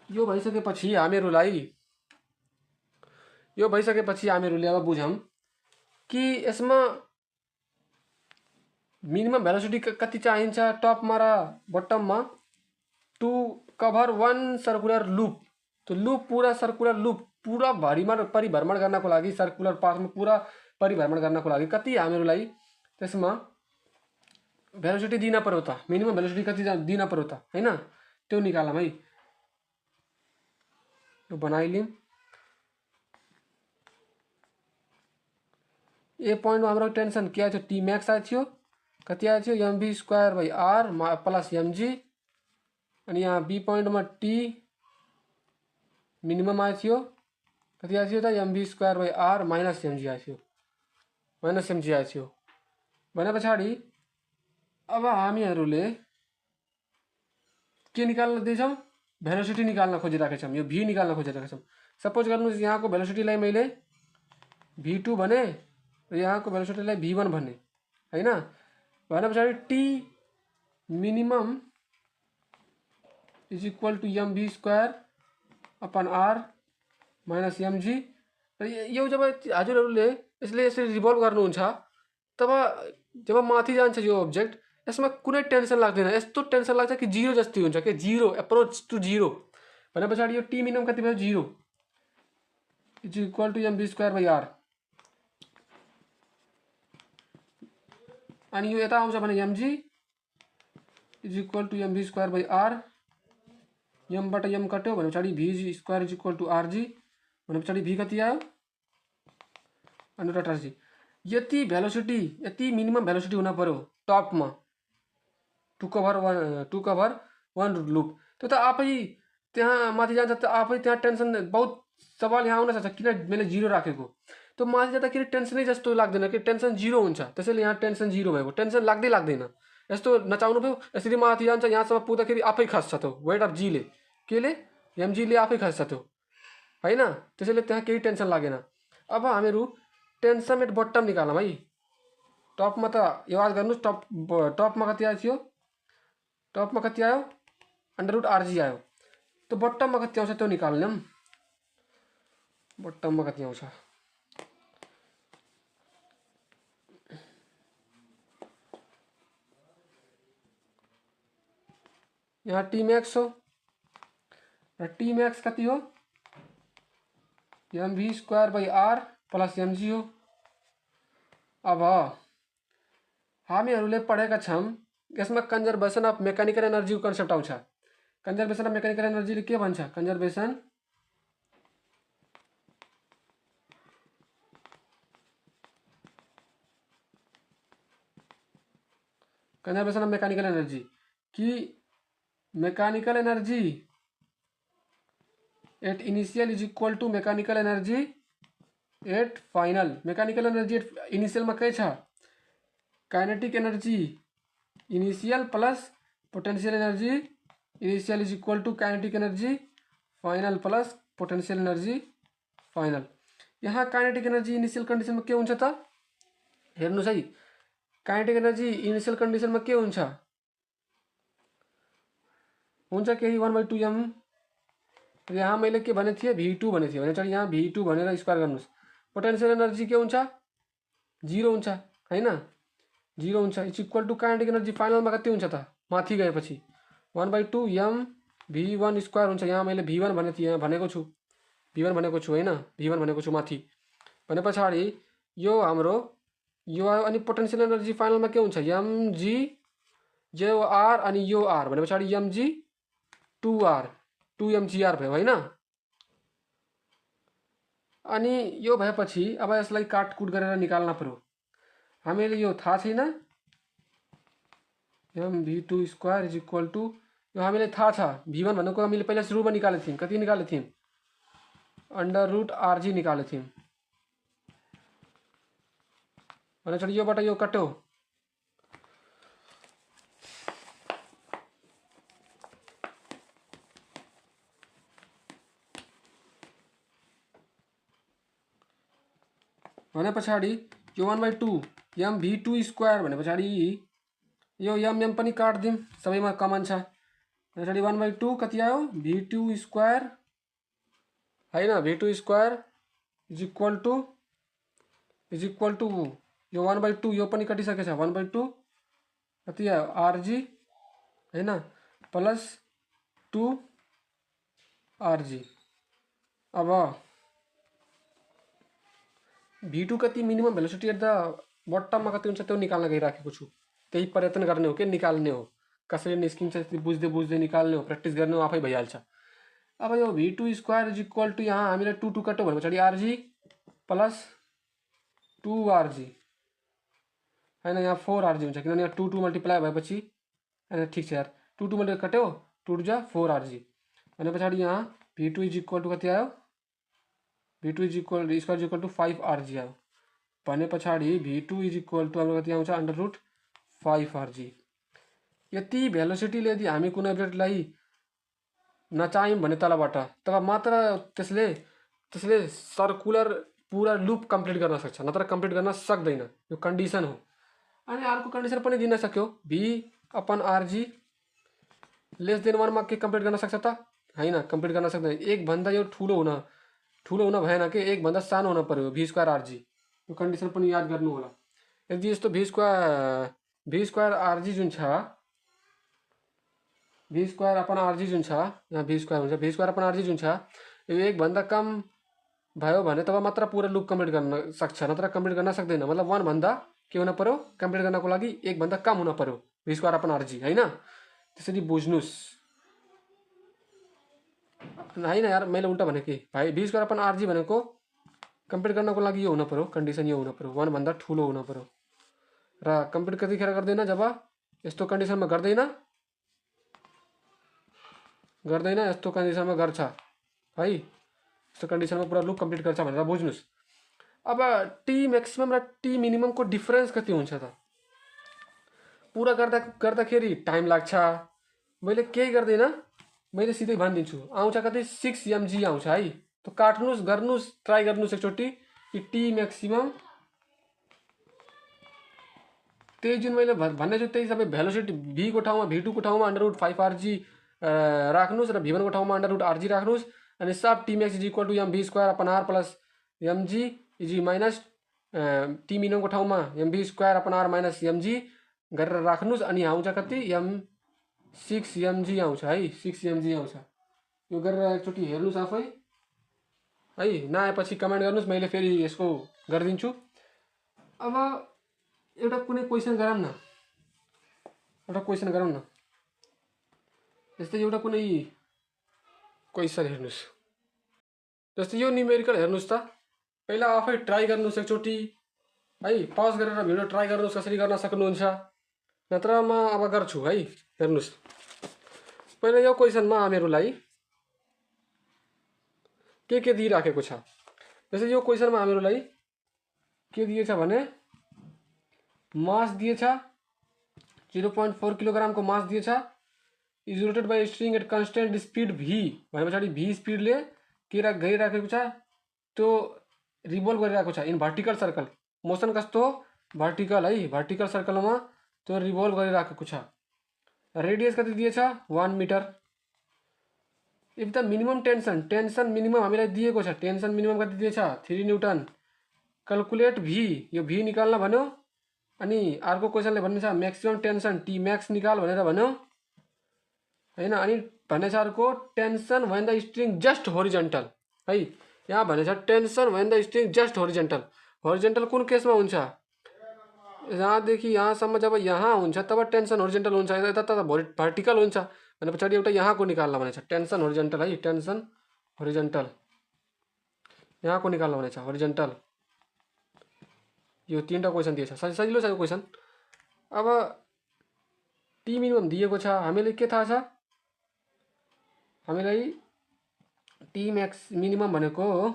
यो भइसकेपछि हामीहरूले अब बुझौँ कि यसमा मिनिमम भेलोसिटी कति चाहिन्छ टपमा र बट्टममा टु कभर 1 सर्कुलर लूप त्यो लूप पूरा सर्कुलर लूप पूरा परिभ्रमण गर्नको लागि सर्कुलर पाथमा पूरा परिभ्रमण गर्नको लागि कति हामीहरूलाई त्यसमा भेलोसिटी दिन पर्यो त मिनिमम भेलोसिटी कति दिन पर्यो त हैन त्यो निकालौँ है। यो बनाइलिम ए पोइन्टमा हाम्रो टेन्सन के आयो टी मैक्स आयो थियो कति आयो थियो mv square by r plus mg अनि यहाँ बी पोइन्टमा टी मिनिमम आयो थियो कति आयो थियो त mv square by r minus mg आयो थियो भने पछाडि अब हामीहरूले के निकाल्न दिन्छौँ भेलोसिटी निकाल्न खोजिरहेका छौँ यो भी निकाल्न खोजिरहेका छौँ। सपोज गर्नुहोस् यहाँको भेलोसिटीलाई मैले V2 भने र यहाँको भेलोसिटीलाई V1 भन्ने हैन। भने पछाडि t minimum is equal to mv square upon r minus mg। र यो जब हजुरहरूले यसले यसरी रिभल्भ गर्नुहुन्छ तब जब माथि जान्छ यो अब्जेक्ट यसमा कुनै टेन्सन लाग्दैन, यस्तो टेन्सन लाग्छ कि जिरो जस्तै हुन्छ के, जिरो एप्रोच टू जिरो। भने पछाडि यो टी मिनिमम कति भयो, zero is equal to mv square by r। अनि यो यता आउँछ भने mg is equal to mv square by r। m बाट m कट्यो भने पछाडि v square is equal to rg। भने पछाडि v कति आयो, अंडर rg। यति भेलोसिटी, यति मिनिमम भेलोसिटी हुन पर्यो टपमा टु कभर वन लुप। त्यो त आफै त्यहाँ माथि जान्छ त आफै त्यहाँ टेन्सन बहुत सवाल यहाँ आउन सक्छ किन मैले जिरो राखेको। त्यो माथि जाँदाखेरि टेन्सनै जस्तो लाग्दैन कि टेन्सन जिरो हुन्छ, त्यसैले यहाँ टेन्सन जिरो भएको, टेन्सन लाग्दै लाग्दैन। यस्तो नचाउनु भयो, यसरी माथि जान्छ यहाँसम्म पुग्दाखेरि आफै खस्छ त्यो वेट अफ जीले, केले mgले आफै खस्छ त्यो हैन। त्यसैले त्यहाँ केही टेन्सन लागेन। अब हामीहरू टेन्सन एट बट्टम निकालौँ है। टपमा त याद गर्नुहोस्, टपमा कति आयो थियो, टपमा कति आयो, अंडर रूट rg आयो। तो बट्टममा कति आउँछ त्यो निकाल्ने। बट्टममा कति आउँछ, यहाँ टी मैक्स हो र टी मैक्स कति हो, mv square by r plus mg हो। अब हामीहरूले पढेका छौं यसमा कन्जर्भेसन अफ मेकानिकल एनर्जी को कन्सेप्ट आउँछ। कन्जर्भेसन अफ मेकानिकल एनर्जीले के भन्छ, कन्जर्भेसन अफ मेकानिकल एनर्जी कि mechanical energy at initial is equal to mechanical energy at final. Mechanical energy at initial में कई छ, kinetic energy initial plus potential energy initial is equal to kinetic energy final plus potential energy final. यहाँ kinetic energy initial condition में के हुन्छ त, हेर्नुस् है, काइनेटिक एनर्जी इनिशियल कंडीशन में के हुन्छ केही 1/2 m। यहाँ मैले के भने थिएँ, v2 भने थिएँ भने चाहिँ यहाँ v2 भनेर स्क्वायर गर्नुस्। पोटेंशियल एनर्जी के हुन्छ, जिरो हुन्छ हैन, जिरो हुन्छ is equal to kinetic energy final में कति हुन्छ त, माथि गएपछि 1/2 m v1 स्क्वायर हुन्छ। यहाँ मैले v1 भने थिएँ, भनेको छु v1 भनेको छु हैन, v1 भनेको छु माथि। भने पछाडि यो हाम्रो यो आयो। अनि पोटेंशियल एनर्जी फाइनल में के हुन्छ, mg यो r अनि यो r भने पछाडि mg 2r 2mgr भयो हैन। अनि यो भएपछि अब यसलाई काटकुट गरेर निकाल्न पर्यो। हामीले यो थाहा छैन, mv2 square is equal to यो हामीले थाहा छ v1 भनेको हामीले पहिला सुरुमा निकालेको थियौं, कति निकालेको थियौं, अंडर रूट rg निकालेको थियौं। भनेपछि योबाट यो कट्यो, भने पछाडि यो 1/2 mv2 स्क्वायर भने पछाडि यो m पनि काट दिउँ, सबैमा कमन छ। पछाडि 1/2 कति आयो, v2 स्क्वायर हैन, v2 square is equal to यो 1/2 यो पनि कटिसकेछ 1/2 कति आयो rg हैन प्लस 2 rg। अब v2 कति minimum velocity at the bottom में कति हुन्छ त्यो निकाल्न गइराखेको छु। त्यही प्रयत्न गर्ने हो के निकाल्ने हो, कसरी निस्किन्छ बुझ्दै बुझ्दै निकाल्ने हो, प्र्याक्टिस गर्ने हो, आफै भइहाल्छ। अब यो v2 square is equal two यहाँ हामीले 2 कट्यो भने पछाडि rg प्लस 2rg हैन, यहाँ 4rg हुन्छ किनभने यहाँ 2 मल्टिप्लाई भएपछि हैन, ठीक छ यार, 2 मल्टिप्लाई कट्यो 2 जा 4rg। भने पछाडि यहाँ v2 इज इक्वल टू कति आयो, v2 is equal square is equal to 5rg आयो। भने पछाडि v2 इज इक्वल टू हाम्रो कति आउँछ, अंडर रूट 5rg। यति भेलोसिटीले यदि हामी कुनै अब्जेक्टलाई नचाह्यौं भने तलबाट, तब मात्र त्यसले सर्कुलर पूरा लूप कम्प्लिट गर्न सक्छ, नत्र कम्प्लिट गर्न सक्दैन, यो कन्डिसन हो। अनि अर्को कन्डिसन पनि दिन सक्यो, भी अपन आरजी लेस देन 1 मा के कम्प्लिट गर्न सक्छ त? हैन, कम्प्लिट गर्न सक्दैन। एक भन्दा यो ठुलो हुन भएन के, एक भन्दा सानो हुन पर्यो भी स्क्वायर आरजी। यो कन्डिसन पनि याद गर्नु होला। यदि यस्तो भी स्क्वायर आरजी जुन छ, भी स्क्वायर अपन आरजी जुन छ, यहाँ भी स्क्वायर हुन्छ, भी स्क्वायर अपन आरजी जुन छ, यो एक भन्दा कम भयो भने तब मात्र पूरा लूप कम्प्लिट गर्न सक्छ, नत्र कम्प्लिट गर्न सक्दैन। मतलब 1 भन्दा के हुन पर्यो, कम्प्लिट गर्नको लागि 1 भन्दा कम हुन पर्यो भी स्क्वायर अपन आरजी, हैन? त्यसरी बुझ्नुस्। हैन यार, मैले उल्टा भने कि भाइ, भी स्क्वायर अपन आरजी भनेको कम्प्लिट गर्नको लागि यो हुन पर्यो, कन्डिसन यो हुन पर्यो, 1 भन्दा ठुलो हुन पर्यो। र कम्प्लिट कतिखेर गर्दैन, जब यस्तो कन्डिसनमा गर्दैन, यस्तो कन्डिसनमा गर्छ है, यस्तो कन्डिसनमा पुरा लूप कम्प्लिट गर्छ भनेर बुझ्नुस्। अब टी मैक्सिमम र टी मिनिमम को डिफरेन्स कति हुन्छ त? पूरा गर्दाखेरि टाइम लाग्छ। मैले केही गर्दैन, मैले सिधै भनिदिन्छु, आउँछ कति 6 mg आउँछ है। त काट्नुस्, गर्नुस्, ट्राई गर्नुस् एकचोटि कि टी मैक्सिमम त्यही जुन मैले भन्ने छु त्यही सबै भेलोसिटी v को ठाउँमा v2 को ठाउँमा √5 rg राख्नुस् र v1 को ठाउँमा √rg राख्नुस्। अनि सब T max is equal to mv square upon r plus mg is minus T minimum को ठाउँमा mv square upon r minus mg गरेर राख्नुस्। अनि आउँछ कति 6 mg आउँछ है, 6 mg आउँछ। यो गरेर एकचोटि हेर्नुस् आफै है, नआएपछि कमेन्ट गर्नुस्, मैले फेरि यसको गरिदिन्छु। अब एउटा कुनै क्वेसन गरौँ न, जस्तै एउटा कुनै क्वेसन हेर्नुस्, जस्तै यो न्युमेरिकल हेर्नुस् त। पहिला आफै ट्राई गर्नुस् एकचोटि है, पज गरेर भिडियो ट्राई गर्नुस् कसरी गर्न सक्नुहुन्छ, नत्र म अब गर्छु है। हेर्नुस्, पहिला यो क्वेसनमा हामीहरूलाई के दिइराखेको छ। जस्तै यो क्वेसनमा हामीहरूलाई के दिएछ भने मास दिएछ, 0.4 किलोग्राम को मास दिएछ, is rotated by string at constant speed v भने पछाडि v स्पीडले के गरिराखेको छ, त्यो रिभल्भ गरिरहेको छ इन भर्टिकल सर्कल। मोसन कस्तो भर्टिकल है, भर्टिकल सर्कलमा त्यो रिभल्भ गरिराखेको छ। रेडियस कति दिएछ 1 metre. If the minimum tension minimum हामीलाई दिएको छ, टेन्सन मिनिमम कति दिएछ 3 न्यूटन। क्याल्कुलेट v, यो v निकाल्न भन्यो। अनि अर्को क्वेसनले भन्ने छ म्याक्सिमम टेन्सन टी मैक्स निकाल भनेर भन्यो हैन। अनि भन्ने छ अर्को tension when the string just horizontal है। यहाँ भने छ tension when the string just horizontal. Horizontal कुन केसमा हुन्छ, यहाँदेखि यहाँसम्म जब यहाँ हुन्छ तब टेन्सन होरिजन्टल हुन्छ, यता त भर्टिकल हुन्छ भने पछाडि एउटा यहाँको निकाल्न भनेछ टेन्सन होरिजन्टल है, टेन्सन होरिजन्टल यहाँको निकाल्न भनेछ होरिजन्टल। यो 3टा क्वेसन दिएछ, सजिलो छ यो क्वेसन। अब टी मिनिमम दिएको छ, हामीले के थाहा छ, हामीलाई टी मैक्स मिनिमम भनेको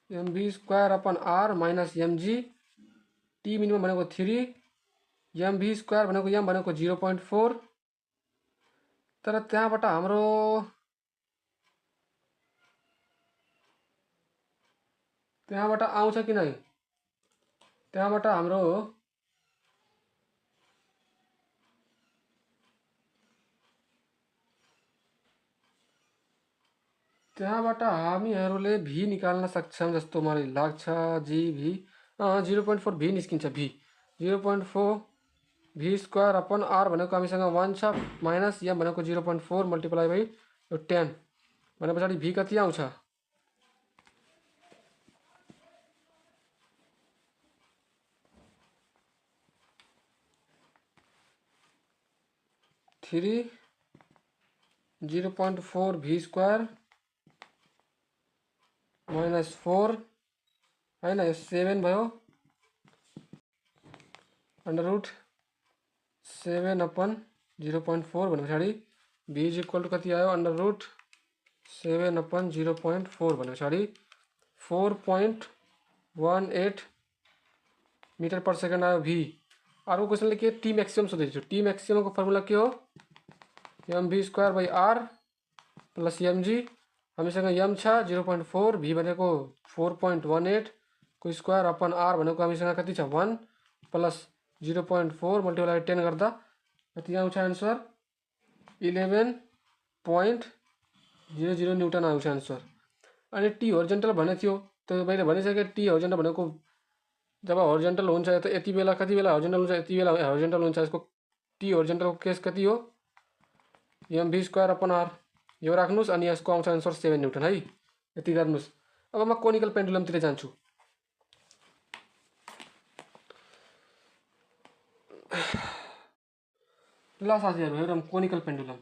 mv square upon r minus mg, T minimum भनेको 3, mv स्क्वायर भनेको m भनेको 0.4। तर त्यहाँबाट हाम्रो आउँछ कि नै, त्यहाँबाट हामीहरूले v निकाल्न सक्छौँ जस्तो मलाई लाग्छ। v 0.4 v निस्किन्छ, v 0.4 v square upon r भनेको हामीसँग 1 छ, माइनस m भनेको 0.4 मल्टिप्लाई बाई यो 10 भने पछाडि v कति आउँछ 3 0.4 v स्क्वायर माइनस 4 हैन, यो 7 भयो, √7 अपन 0.4 भने पछाडि v इज इक्वल टू कति आयो, √7 अपन 0.4 भने पछाडि 4.18 मिटर पर सेकेन्ड आयो v। अर्को क्वेसनले के टी मैक्सिमम सोधेको छु, टी मैक्सिमम को फर्मुला के हो, mv square by r plus mg हामीसँग एम छ 0.4, भी भनेको 4.18 को स्क्वायर अपन आर भनेको हामीसँग कति छ 1 प्लस 0.4 मल्टिप्लाई 10 गर्दा कति आउँछ आन्सर 11.00 न्युटन आउँछ आन्सर। अनि टी होरिजेन्टल भने थियो, त्यो मैले भनिसकेँ। टी होरिजेन्टल भनेको जब होरिजेन्टल हुन्छ त यति बेला कति बेला होरिजेन्टल हुन्छ, यति बेला होरिजेन्टल हुन्छ। यसको टी होरिजेन्टलको केस कति हो एमभी स्क्वायर अपन आर, यो राख्नुहोस्। अनि यसको आउँछ आन्सर 7 न्युटन है। यति गर्नुहोस्। अब म कोनिकल पेन्डुलमतिर जान्छु। ल साथीहरू हेरौँ conical pendulum.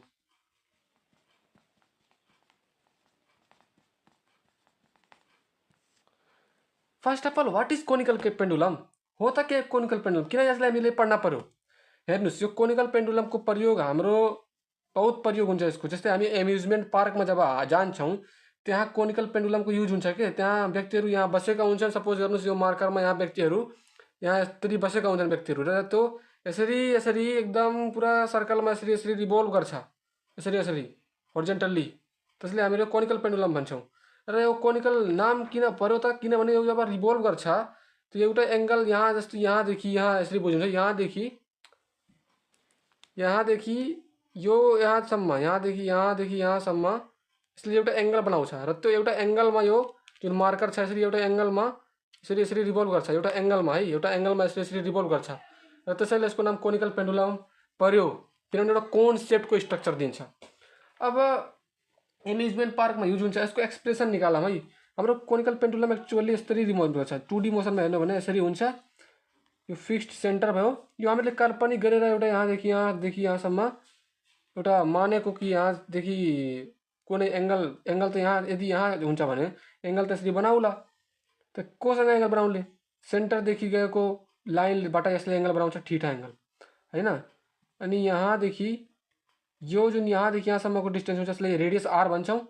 First of all what is conical pendulum हो त के कोनिकल पेन्डुलम, किन यसलाई हामीले पढ्न पर्यो? हेर्नुहोस्, यो कोनिकल पेन्डुलमको प्रयोग हाम्रो बहुत प्रयोग हुन्छ यसको। जस्तै हामी एम्युजमेन्ट पार्कमा जब जान्छौँ त्यहाँ कोनिकल पेन्डुलमको युज हुन्छ के। त्यहाँ व्यक्तिहरू यहाँ बसेका हुन्छन्। सपोज गर्नुहोस् यो मार्करमा यहाँ व्यक्तिहरू यहाँ यसरी बसेका हुन्छन् व्यक्तिहरू, र त्यो यसरी यसरी एकदम पुरा सर्कलमा यसरी यसरी रिभोल्भ गर्छ, यसरी यसरी होरिजेन्टल्ली। त्यसले हामीले कोनिकल पेन्डुलम भन्छौँ। र यो कोनिकल नाम किन पर्यो त, किनभने यो जब रिभोल्भ गर्छ त एउटा एङ्गल यहाँ जस्तो यहाँदेखि यहाँ यसरी बुझ्नुहुन्छ, यहाँदेखि यो यहाँसम्म, यहाँदेखि यहाँसम्म यसले एउटा एङ्गल बनाउँछ। र त्यो एउटा एङ्गलमा यो जुन मार्कर छ यसरी एउटा एङ्गलमा यसरी यसरी रिभोल्भ गर्छ, एउटा एङ्गलमा है, एउटा एङ्गलमा यसरी यसरी रिभोल्भ गर्छ। र त्यसैले यसको नाम कोनिकल पेन्डुलम पर्यो, किनभने एउटा कोन सेपको स्ट्रक्चर दिन्छ। अब एम्युजमेन्ट पार्कमा युज हुन्छ, यसको एक्सप्रेसन निकालौँ है। हाम्रो कोनिकल पेन्डुलम एक्चुअली यसरी रिभोल्भ गर्छ। 2D मोसनमा हेर्नु भने यसरी हुन्छ। यो फिक्स्ड सेन्टर भयो। यो हामीले काल्पनिक गरेर एउटा यहाँदेखि यहाँसम्म एउटा मानेको कि यहाँदेखि कुनै एङ्गल त यहाँ यदि यहाँ हुन्छ भने एङ्गल त यसरी बनाउला। त कोसँग एङ्गल बनाउने? सेन्टरदेखि गएको लाइनबाट यसले एङ्गल बनाउँछ, थीटा एङ्गल हैन। अनि यहाँदेखि यो जुन यहाँदेखि यहाँसम्मको डिस्टेन्स हुन्छ यसलाई रेडियस आर भन्छौँ।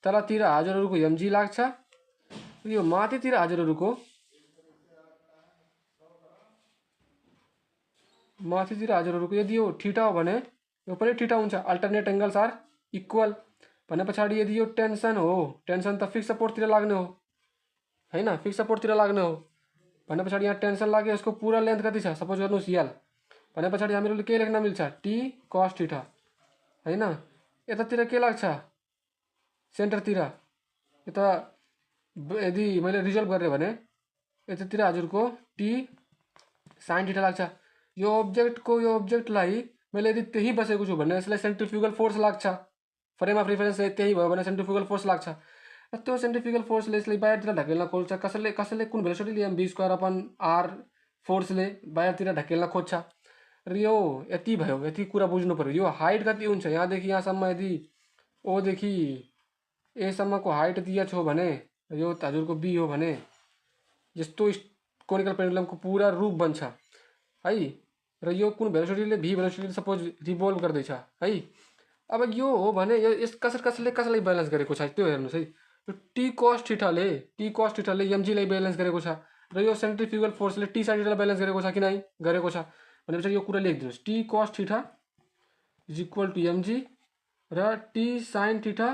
तलतिर हजुरहरूको एमजी लाग्छ। यो माथितिर हजुरहरूको यदि यो थीटा हो भने यो पनि थीटा हुन्छ। अल्टरनेट एङ्गल्स आर इक्वल भने पछाडि यदि यो टेन्सन हो, टेन्सन त फिक्स सपोर्टतिर लाग्ने हो हैन, फिक्स सपोर्टतिर लाग्ने हो भने पछाडि यहाँ टेन्सन लाग्यो। यसको पुरा लेन्थ कति छ सपोज गर्नुहोस् एल भने पछाडि हामीहरूले के लेख्न मिल्छ टी कस थीटा हैन। यतातिर के लाग्छ सेन्टरतिर, यता यदि मैले रिजल्भ गरेँ भने यतातिर हजुरको टी साइन थीटा लाग्छ। यो अब्जेक्टलाई मैले यदि त्यही बसेको छु भने यसलाई सेन्ट्रिफ्युगल फोर्स लाग्छ। फ्रेम अफ रेफरेन्स त्यही भयो भने सेन्ट्रिफ्युगल फोर्स लाग्छ। र त्यो सेन्ट्रिफ्युगल फोर्सले यसलाई बाहिरतिर ढकेल्न खोज्छ। कसैले कुन भेलोसिटीले एमभी स्क्वायर अपन आर फोर्सले बाहिरतिर ढकेल्न खोज्छ। र यो यति भयो, यति कुरा बुझ्नु पर्यो। यो हाइट कति हुन्छ यहाँदेखि यहाँसम्म, यदि ओदेखि एसम्मको हाइट दिएको छ भने यो हजुरको बी हो भने यस्तो कोनिकल पेन्डुलमको पुरा रूप बन्छ है। र यो कुन भेलोसिटीले भी भेलोसिटीले सपोज रिभोल्भ गर्दैछ है। अब यो हो भने यस कसैले ब्यालेन्स गरेको छ त्यो हेर्नुहोस् है। यो टी कस थीटाले एमजीलाई ब्यालेन्स गरेको छ र यो सेन्ट्रिफ्युगल फोर्सले टी साइन थीटालाई ब्यालेन्स गरेको छ कि नै गरेको छ भनेपछि यो कुरा लेखिदिनुहोस्। T cos theta is equal to mg र T sine theta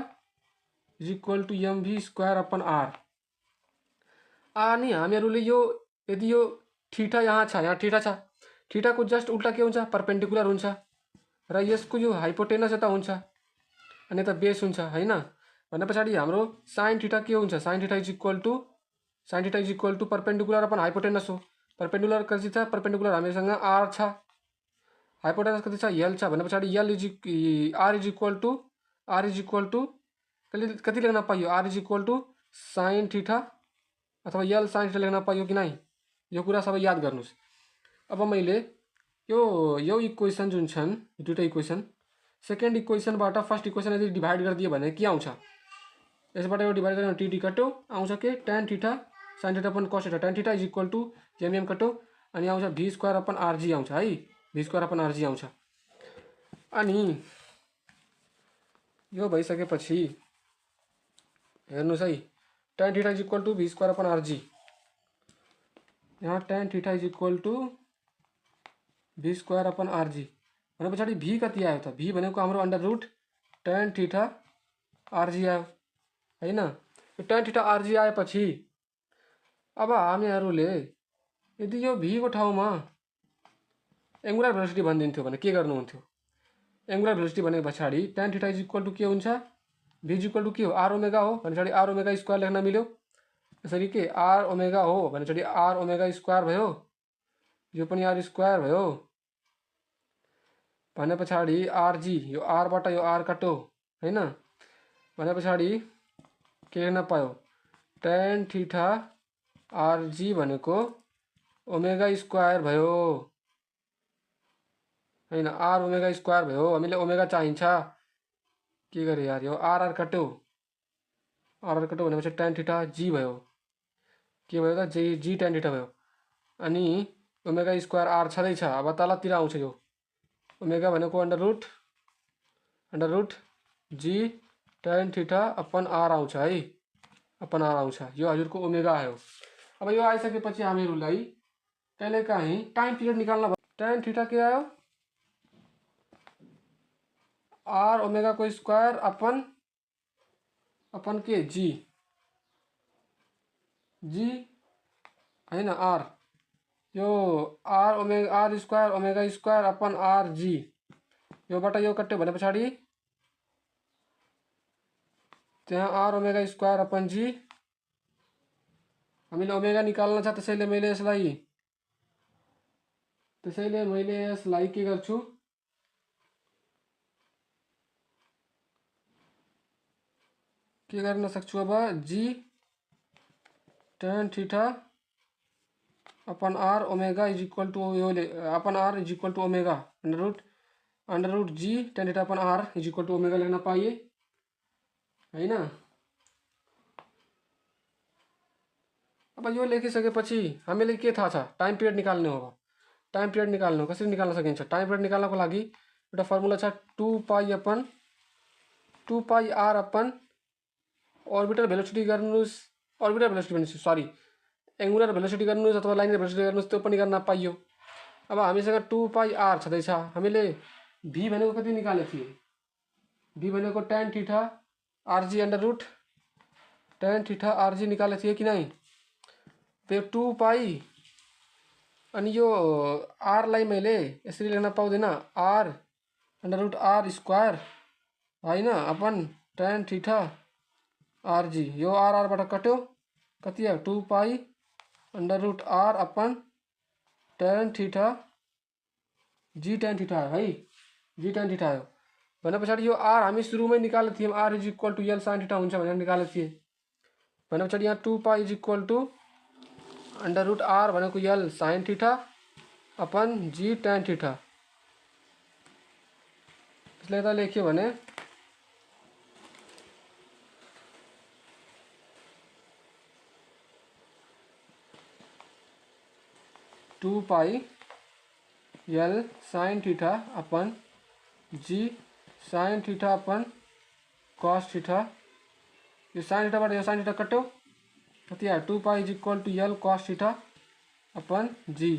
is equal to mv square upon r. अनि हामीहरूले यो यदि यो थीटा यहाँ छ, यहाँ थीटा छ, थीटाको जस्ट उल्टा के हुन्छ परपेन्डिकुलर हुन्छ। र यसको यो हाइपोटेनस यता हुन्छ अनि यता बेस हुन्छ हैन। भने पछाडि हाम्रो साइन थीटा के हुन्छ, sine theta is equal to perpendicular upon hypotenuse हो। परपेन्डिकुलर कति छ, परपेन्डिकुलर हामीसँग आर छ, हाइपोटेनस कति छ एल छ भने पछाडि आर इज इक्वल टु कति लेख्न पाइयो, r is equal to sine theta अथवा एल साइन थीटा लेख्न पाइयो कि नै, यो कुरा सबै याद गर्नुहोस्। अब मैले यो इक्वेसन जुन छन् दुईटा इक्वेसन, सेकेन्ड इक्वेसनबाट फर्स्ट इक्वेसन यदि डिभाइड गरिदियो भने के आउँछ, यसबाट यो डिभाइड गरेर टी कट्यो आउँछ के tan theta sin theta upon cos theta tan theta is equal to mm कट्यो अनि आउँछ v स्क्वायर अपन आरजी आउँछ है, v स्क्वायर अपन आरजी आउँछ। अनि यो भइसकेपछि हेर्नुहोस् है, tan theta is equal to v square upon rg, यहाँ tan theta is equal to v square upon rg भने पछाडि v कति आयो त, v भनेको हाम्रो under root tan theta rg आयो हैन। यो tan थीटा आरजी आएपछि अब हामीहरूले यदि यो v को ठाउँमा एङ्गुलर भेलोसिटी भनिदिन्थ्यो भने के गर्नुहुन्थ्यो? एङ्गुलर भेलोसिटी भने पछाडि tan theta is equal to के हुन्छ? v इज इक्वल टु के हो? r ओमेगा हो भने पछाडि r ओमेगा स्क्वायर लेख्न मिल्यो। यसरी के r ओमेगा हो भने पछाडि r ओमेगा स्क्वायर भयो, यो पनि r स्क्वायर भयो भने पछाडि rg, यो r बाट यो r काट्यो हैन, भने पछाडि के लेख्न पायो? tan थीटा rg भनेको ओमेगा स्क्वायर भयो हैन, r ओमेगा स्क्वायर भयो। हामीले ओमेगा चाहिन्छ, के गरे यार, यो r काट्यो भनेपछि tan थीटा g भयो, के भयो त g tan थीटा भयो। अनि ओमेगा स्क्वायर r छँदैछ, अब तलतिर आउँछ यो ओमेगा भनेको under root g tan theta upon r आउँछ है, अपन r आउँछ। यो हजुरको ओमेगा आयो। अब यो आइसकेपछि हामीहरूलाई कहिलेकाहीँ टाइम पिरियड निकाल्न tan थीटा के आयो? r ओमेगा को स्क्वायर अपन के g हैन r, यो r square omega square upon r g, यो बाट यो कट्यो भने पछाडि त्यहाँ r omega square upon g। हामीले ओमेगा निकाल्न छ, त्यसैले मैले यसलाई के गर्छु, के गर्न सक्छु अब, g tan theta upon r omega is equal to यो upon r is equal to omega under root g tan theta upon r is equal to omega लेख्न पाइए हैन। अब यो लेखिसकेपछि हामीले के थाहा छ? टाइम पिरियड निकाल्ने हो। टाइम पिरियड निकाल्नु कसरी निकाल्न सकिन्छ? टाइम पिरियड निकाल्नको लागि एउटा फर्मुला छ, 2 पाई r अपन ऑर्बिटल भेलोसिटी गर्नुस्, ऑर्बिटल भेलोसिटी भन्छु सरी, एङ्गुलर भेलोसिटी गर्नुस् अथवा लाइनर भेलोसिटी गर्नुस्, त्यो पनि गर्न पाइयो। अब हामीसँग 2 पाई r छँदैछ, हामीले v भनेको कति निकालेको थिए? v भनेको tan theta rg under root tan theta rg निकालेको थिए कि नै? त्यो 2 पाई अनि यो r लाई मैले यसरी लेख्न पाउँदैन, r under root r square हैन अपन tan थीटा rg, यो r बाट कट्यो, कति आयो? 2 pi under root r upon tan theta g tan theta आयो है, g tan थीटा आयो भने पछाडि यो r हामी सुरुमै निकालेको थियौँ, r is equal to l sin theta हुन्छ भनेर निकालेको थिए भने पछाडि यहाँ 2 pi is equal to under root r भनेको l sin theta upon g tan theta. त्यसले यता लेख्यो भने 2 pi l sin theta upon g sin theta upon cos theta, यो sin थीटा बाट यो sin थीटा कट्यो, कति आयो? 2 pi is equal to l cos theta upon g।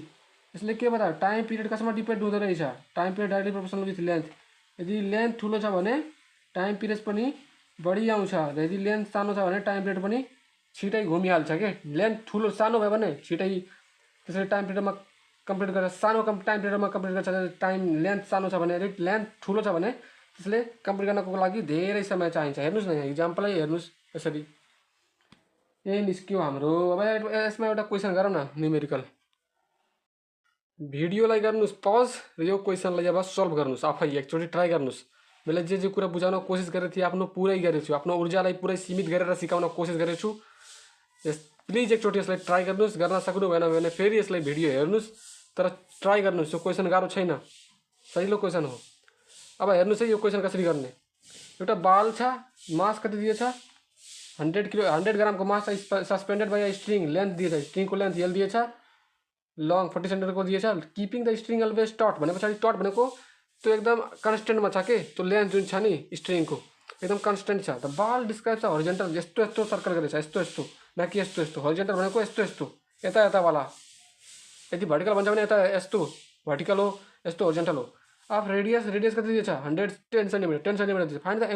यसले के बतायो? टाइम पिरियड कसमा डिपेन्ड हुँदो रहेछ? Time period directly proportional with length. यदि लेन्थ ठुलो छ भने टाइम पिरियड पनि बढी आउँछ, र यदि लेन्थ सानो छ भने टाइम पिरियड पनि छिटै घुमिहाल्छ के। लेन्थ ठुलो सानो भयो भने छिटै त्यसरी टाइम पिरियडमा कम्प्लिट गरेर सानो टाइम पिरियडमा कम्प्लिट गर्छ। टाइम लेन्थ सानो छ भने, लेन्थ ठुलो छ भने त्यसले कम्प्लिट गर्नको लागि धेरै समय चाहिन्छ। हेर्नुस् न, यहाँ इक्जाम्पलै हेर्नुस्, यसरी यही निस्क्यो हाम्रो। अब यसमा एउटा क्वेसन गरौँ न, न्युमेरिकल। भिडियोलाई गर्नुस् पज र यो क्वेसनलाई अब सल्भ गर्नुस्, आफै एकचोटि ट्राई गर्नुस्। मैले जे कुरा बुझाउन कोसिस गरेको थिएँ आफ्नो पुरै गरेको छु, आफ्नो ऊर्जालाई पुरै सीमित गरेर सिकाउन कोसिस गरेको छु। प्लिज एकचोटि यसलाई ट्राई गर्नुस्, गर्न सक्नु भएन भने फेरि यसलाई भिडियो हेर्नुस्, तर ट्राई गर्नुस्। यो क्वेसन गाह्रो छैन, सजिलो क्वेसन हो। अब हेर्नुस् है यो क्वेसन कसरी गर्ने। एउटा बाल छ, मास कति दिएछ? 100 ग्रामको मास सस्पेन्डेड बाई स्ट्रिङ, लेन्थ दिएछ, स्ट्रिङको लेन्थ l दिएछ, लङ 40 सेन्टिमिटरको दिएछ। किपिङ द स्ट्रिङ अलवेज टट भने पछाडि टट भनेको त्यो एकदम कन्स्टेन्टमा छ के, त्यो लेन्थ जुन छ नि स्ट्रिङको एकदम कन्स्टेन्ट छ। द बाल डिस्क्राइब्स हरिजेन्टल, यस्तो सर्कल गरेछ, यस्तो न कि यस्तो। हरिजेन्टल भनेको यस्तो यता वाला, यदि भर्टिकल भन्छ भने यता यस्तो भर्टिकल हो, यस्तो हरिजेन्टल हो। अफ रेडियस कति दिएछ? 110 सेन्टिमिटर, 10 सेन्टिमिटर दिएछ। फाइन्ड द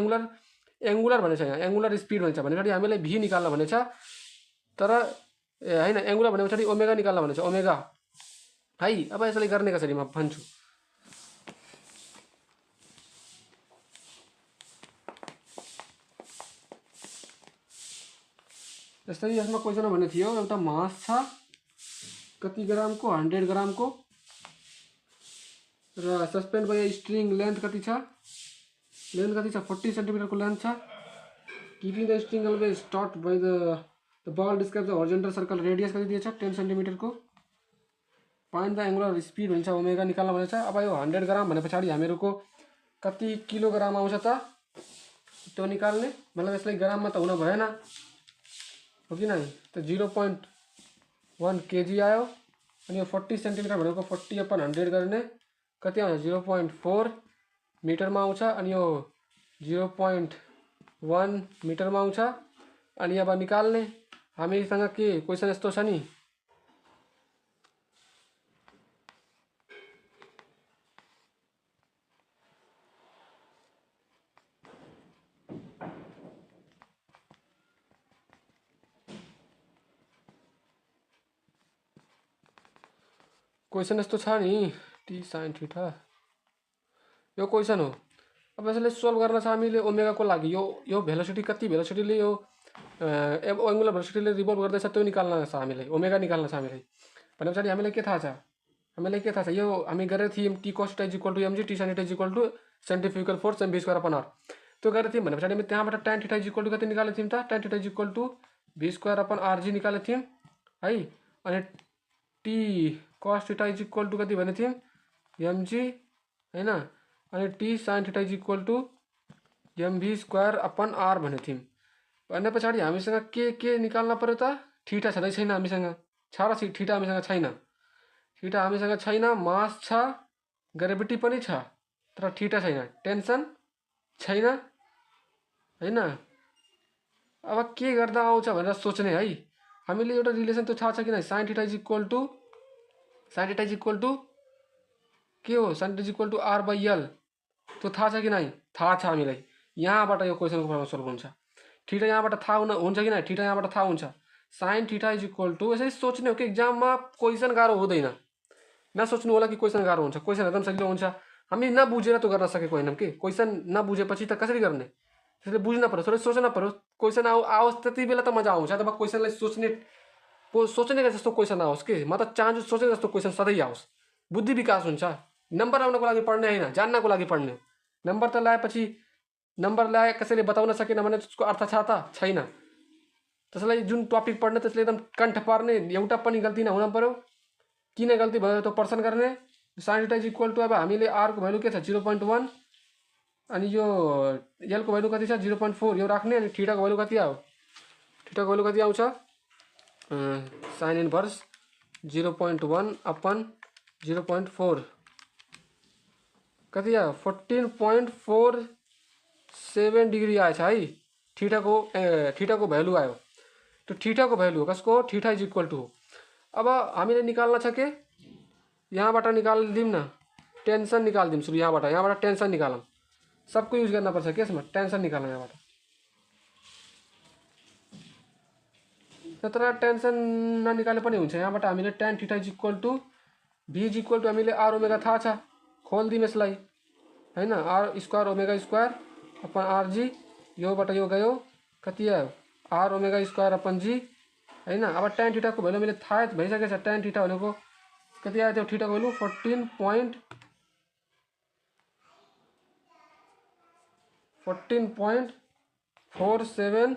एङ्गुलर भनेको छ यहाँ, एङ्गुलर स्पिड भन्छ भने पछाडि हामीले भी निकाल्न भनेको छ, तर होइन एङ्गुलर भने पछाडि ओमेगा निकाल्न भनेको छ, ओमेगा है। अब यसलाई गर्ने कसरी म भन्छु। जस्तै यसमा क्वेसनमा भन्ने थियो एउटा मास छ कति ग्रामको, 100 ग्रामको, र सस्पेन्ड बाई स्ट्रिङ लेन्थ कति छ, लेन्थ कति छ 40 सेन्टिमिटरको लेन्थ छ। Keeping the string always start by the ball describe the horizontal circle, radius कति दिएछ 10 सेन्टिमिटरको। फाइन्ड द एङ्गुलर स्पिड भन्छ, ओमेगा निकाल्न भनेको छ। अब यो 100 ग्राम भने पछाडि हामीहरूको कति किलोग्राम आउँछ त त्यो निकाल्ने, मतलब यसलाई ग्राममा त हुन भएन हो कि नहीं, तो 0.1 kg आयो। अनि यो 40 सेन्टिमिटर भनेको 40/100 गर्ने कति आउँछ 0.4 मिटरमा आउँछ। अनि यो 0.1 मिटरमा आउँछ। अनि अब निकाल्ने हामीसँग के क्वेसन यस्तो छ नि, क्वेसन यस्तो छ नि टी साइन थीटा, यो क्वेसन हो। अब यसले सोल्भ गर्न छ हामीले ओमेगा को लागि, यो भेलोसिटी कति भेलोसिटीले यो एङ्गुलर भेलोसिटीले रिभल्भ गर्दैछ त्यो निकाल्न छ हामीलाई, ओमेगा निकाल्न छ हामीलाई। भने पछाडि हामीलाई के थाहा छ, हामीलाई के थाहा छ, यो हामी गरेको थियौँ T cos θ equal to mg, T sin θ equal to centrifugal force mv²/r, त्यो गरेको थियौँ। भने पछाडि हामी त्यहाँबाट tan θ इक्वल टु कति निकालेको थियौँ त, tan θ इक्वल टु v²/rg निकालेको थियौँ है। अनि टी cos θ इक्वल टु कति भनेको थियौँ mg हैन। अनि T sin θ equal to mv²/r भनेको थियौँ। भने पछाडि हामीसँग के निकाल्न पर्यो त, थीटा छँदै छैन हामीसँग, छाडा थीटा हामीसँग छैन, थीटा हामीसँग छैन, मास छ, ग्रेभिटी पनि छ, तर थीटा छैन, टेन्सन छैन हैन। अब के गर्दा आउँछ भनेर सोच्ने है हामीले। एउटा रिलेसन त थाहा छ कि नै, sin θ इक्वल टु के हो, sin θ इक्वल टु r/l, त्यो थाहा छ कि नै, थाहा छ हामीलाई। यहाँबाट यो क्वेसनको प्रब्लम सोल्भ हुन्छ। थीटा यहाँबाट थाहा हुन्छ कि नै, थीटा यहाँबाट थाहा हुन्छ। sin θ इक्वल टु यसरी सोच्ने हो कि एक्जाममा क्वेसन गाह्रो हुँदैन, नसोच्नु होला कि क्वेसन गाह्रो हुन्छ, क्वेसन एकदम सजिलो हुन्छ। हामी नबुझेर त्यो गर्न सकेको होइनौँ कि, क्वेसन नबुझेपछि त कसरी गर्ने, त्यसले बुझ्न पर्यो, थोरै सोच्न पर्यो। क्वेसन आओस् त्यति बेला त मजा आउँछ, तब क्वेसनलाई सोच्ने जस्तो क्वेसन आओस् कि, म त चाहन्छु सोच्ने जस्तो क्वेसन सधैँ आओस्, बुद्धि विकास हुन्छ। नम्बर आउनको लागि पढ्ने होइन, जान्नको लागि पढ्ने। नम्बर त ल्याएपछि नम्बर ल्याए कसैले बताउन सकेन भने त्यसको अर्थ छ त छैन। त्यसलाई जुन टपिक पढ्ने त्यसले एकदम कण्ठ पार्ने, एउटा पनि गल्ती नहुन पर्यो। किन गल्ती भयो त्यो पर्सन गर्ने। sin θ इक्वल टु अब हामीले r को भ्यालु के छ 0.1, अनि यो l को भ्यालु कति छ 0.4, यो राख्ने। अनि थीटा को भ्यालु कति आयो, थीटा को भ्यालु कति आउँछ sin इन्भर्स 0.1/0.4 कति आयो 14.47 डिग्री आएछ है। थीटा को भ्यालु आयो। त्यो थीटा को भ्यालु हो, कसको, थीटा इज इक्वल टु। अब हामीले निकाल्न छ के, यहाँबाट निकाल्दिउँ न, टेन्सन निकाल्दिउँ सुरु, यहाँबाट टेन्सन निकालौँ। सबको युज गर्न पर्छ के यसमा, टेन्सन निकालौँ यहाँबाट। नत्र टेन्सन ननिकाले पनि हुन्छ। यहाँबाट हामीले tan θ is equal to v is equal to हामीले r ओमेगा थाहा छ, खोल्दिउँ यसलाई हैन, r²/rg, योबाट यो गयो कति आयो r²/g हैन। अब tan θ को भ्यालु हामीले थाहा भइसकेको छ, tan θ भनेको कति आयो त्यो थीटा को भ्यालु 14.47।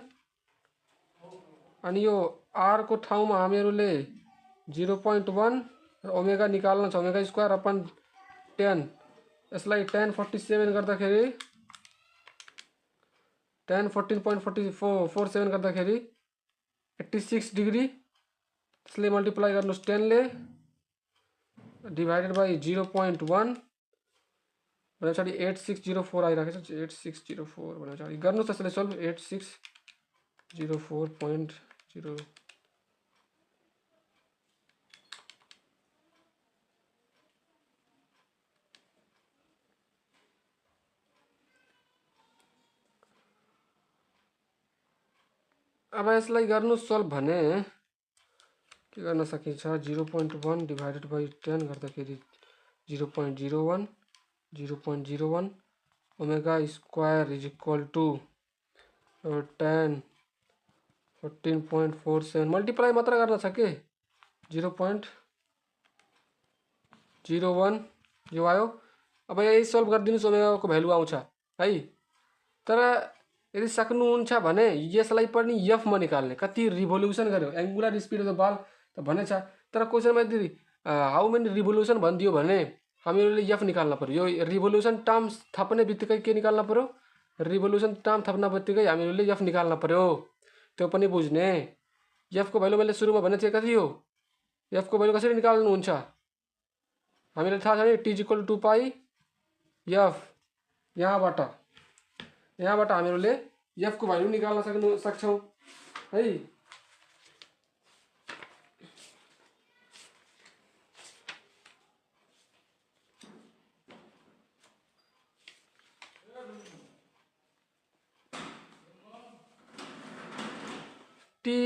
अनि यो r को ठाउँमा हामीहरूले 0.1 र ओमेगा निकाल्न छ, ओमेगा²/10। यसलाई tan 47 गर्दाखेरि, tan 14.47 गर्दाखेरि 86 डिग्री, त्यसले मल्टिप्लाई गर्नुहोस् 10 ले, डिभाइडेड बाई 0.1 भने पछाडि 8604 आइरहेको छ। 8604 भने पछाडि गर्नुहोस् त्यसले सोल्भ, 8604.0। अब यसलाई गर्नु सल्भ भने के गर्न सकिन्छ 0.1 डिभाइडेड बाई 10 गर्दाखेरि 0.01 0.01 omega square is equal to 10 14.47 multiply मात्र गर्न छ के 0.01 यो आयो। अब यही सल्भ गरिदिनुहोस् ओमेगाको भ्यालु आउँछ है। तर यदि सक्नुहुन्छ भने यसलाई पनि एफमा निकाल्ने कति रिभोल्युसन गर्यो एङ्गुलर स्पिड अफ द बल त भनेछ तर क्वेसनमा यदि हाउ मेनी रिभोल्युसन भनिदियो भने हामीले एफ निकाल्न पर्यो। यो रिभोल्युसन टर्म थप्ने बित्तिकै के निकाल्न पर्यो रिभोल्युसन टर्म थप्न बित्तिकै हामीले एफ निकाल्न पर्यो त्यो पनि बुझ्ने। एफको भ्यालु मैले सुरुमा भने थिएँ कति हो एफको भ्यालु कसरी निकाल्नुहुन्छ हामीलाई थाहा छ नि t equal to 2 pi f यहाँबाट हामीले एफको भ्यालु निकाल्न सक्छौँ है। T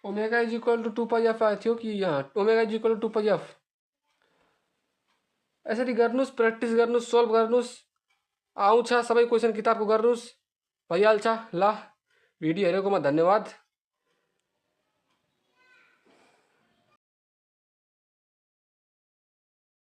omega is equal to 2 pi f आएको थियो कि यहाँ omega is equal to 2 pi f. यसरी गर्नुहोस् प्र्याक्टिस गर्नुहोस् सल्भ गर्नुहोस् आउँछ सबै क्वेसन किताबको गर्नुहोस् भइहाल्छ। ल भिडियो हेरेकोमा धन्यवाद।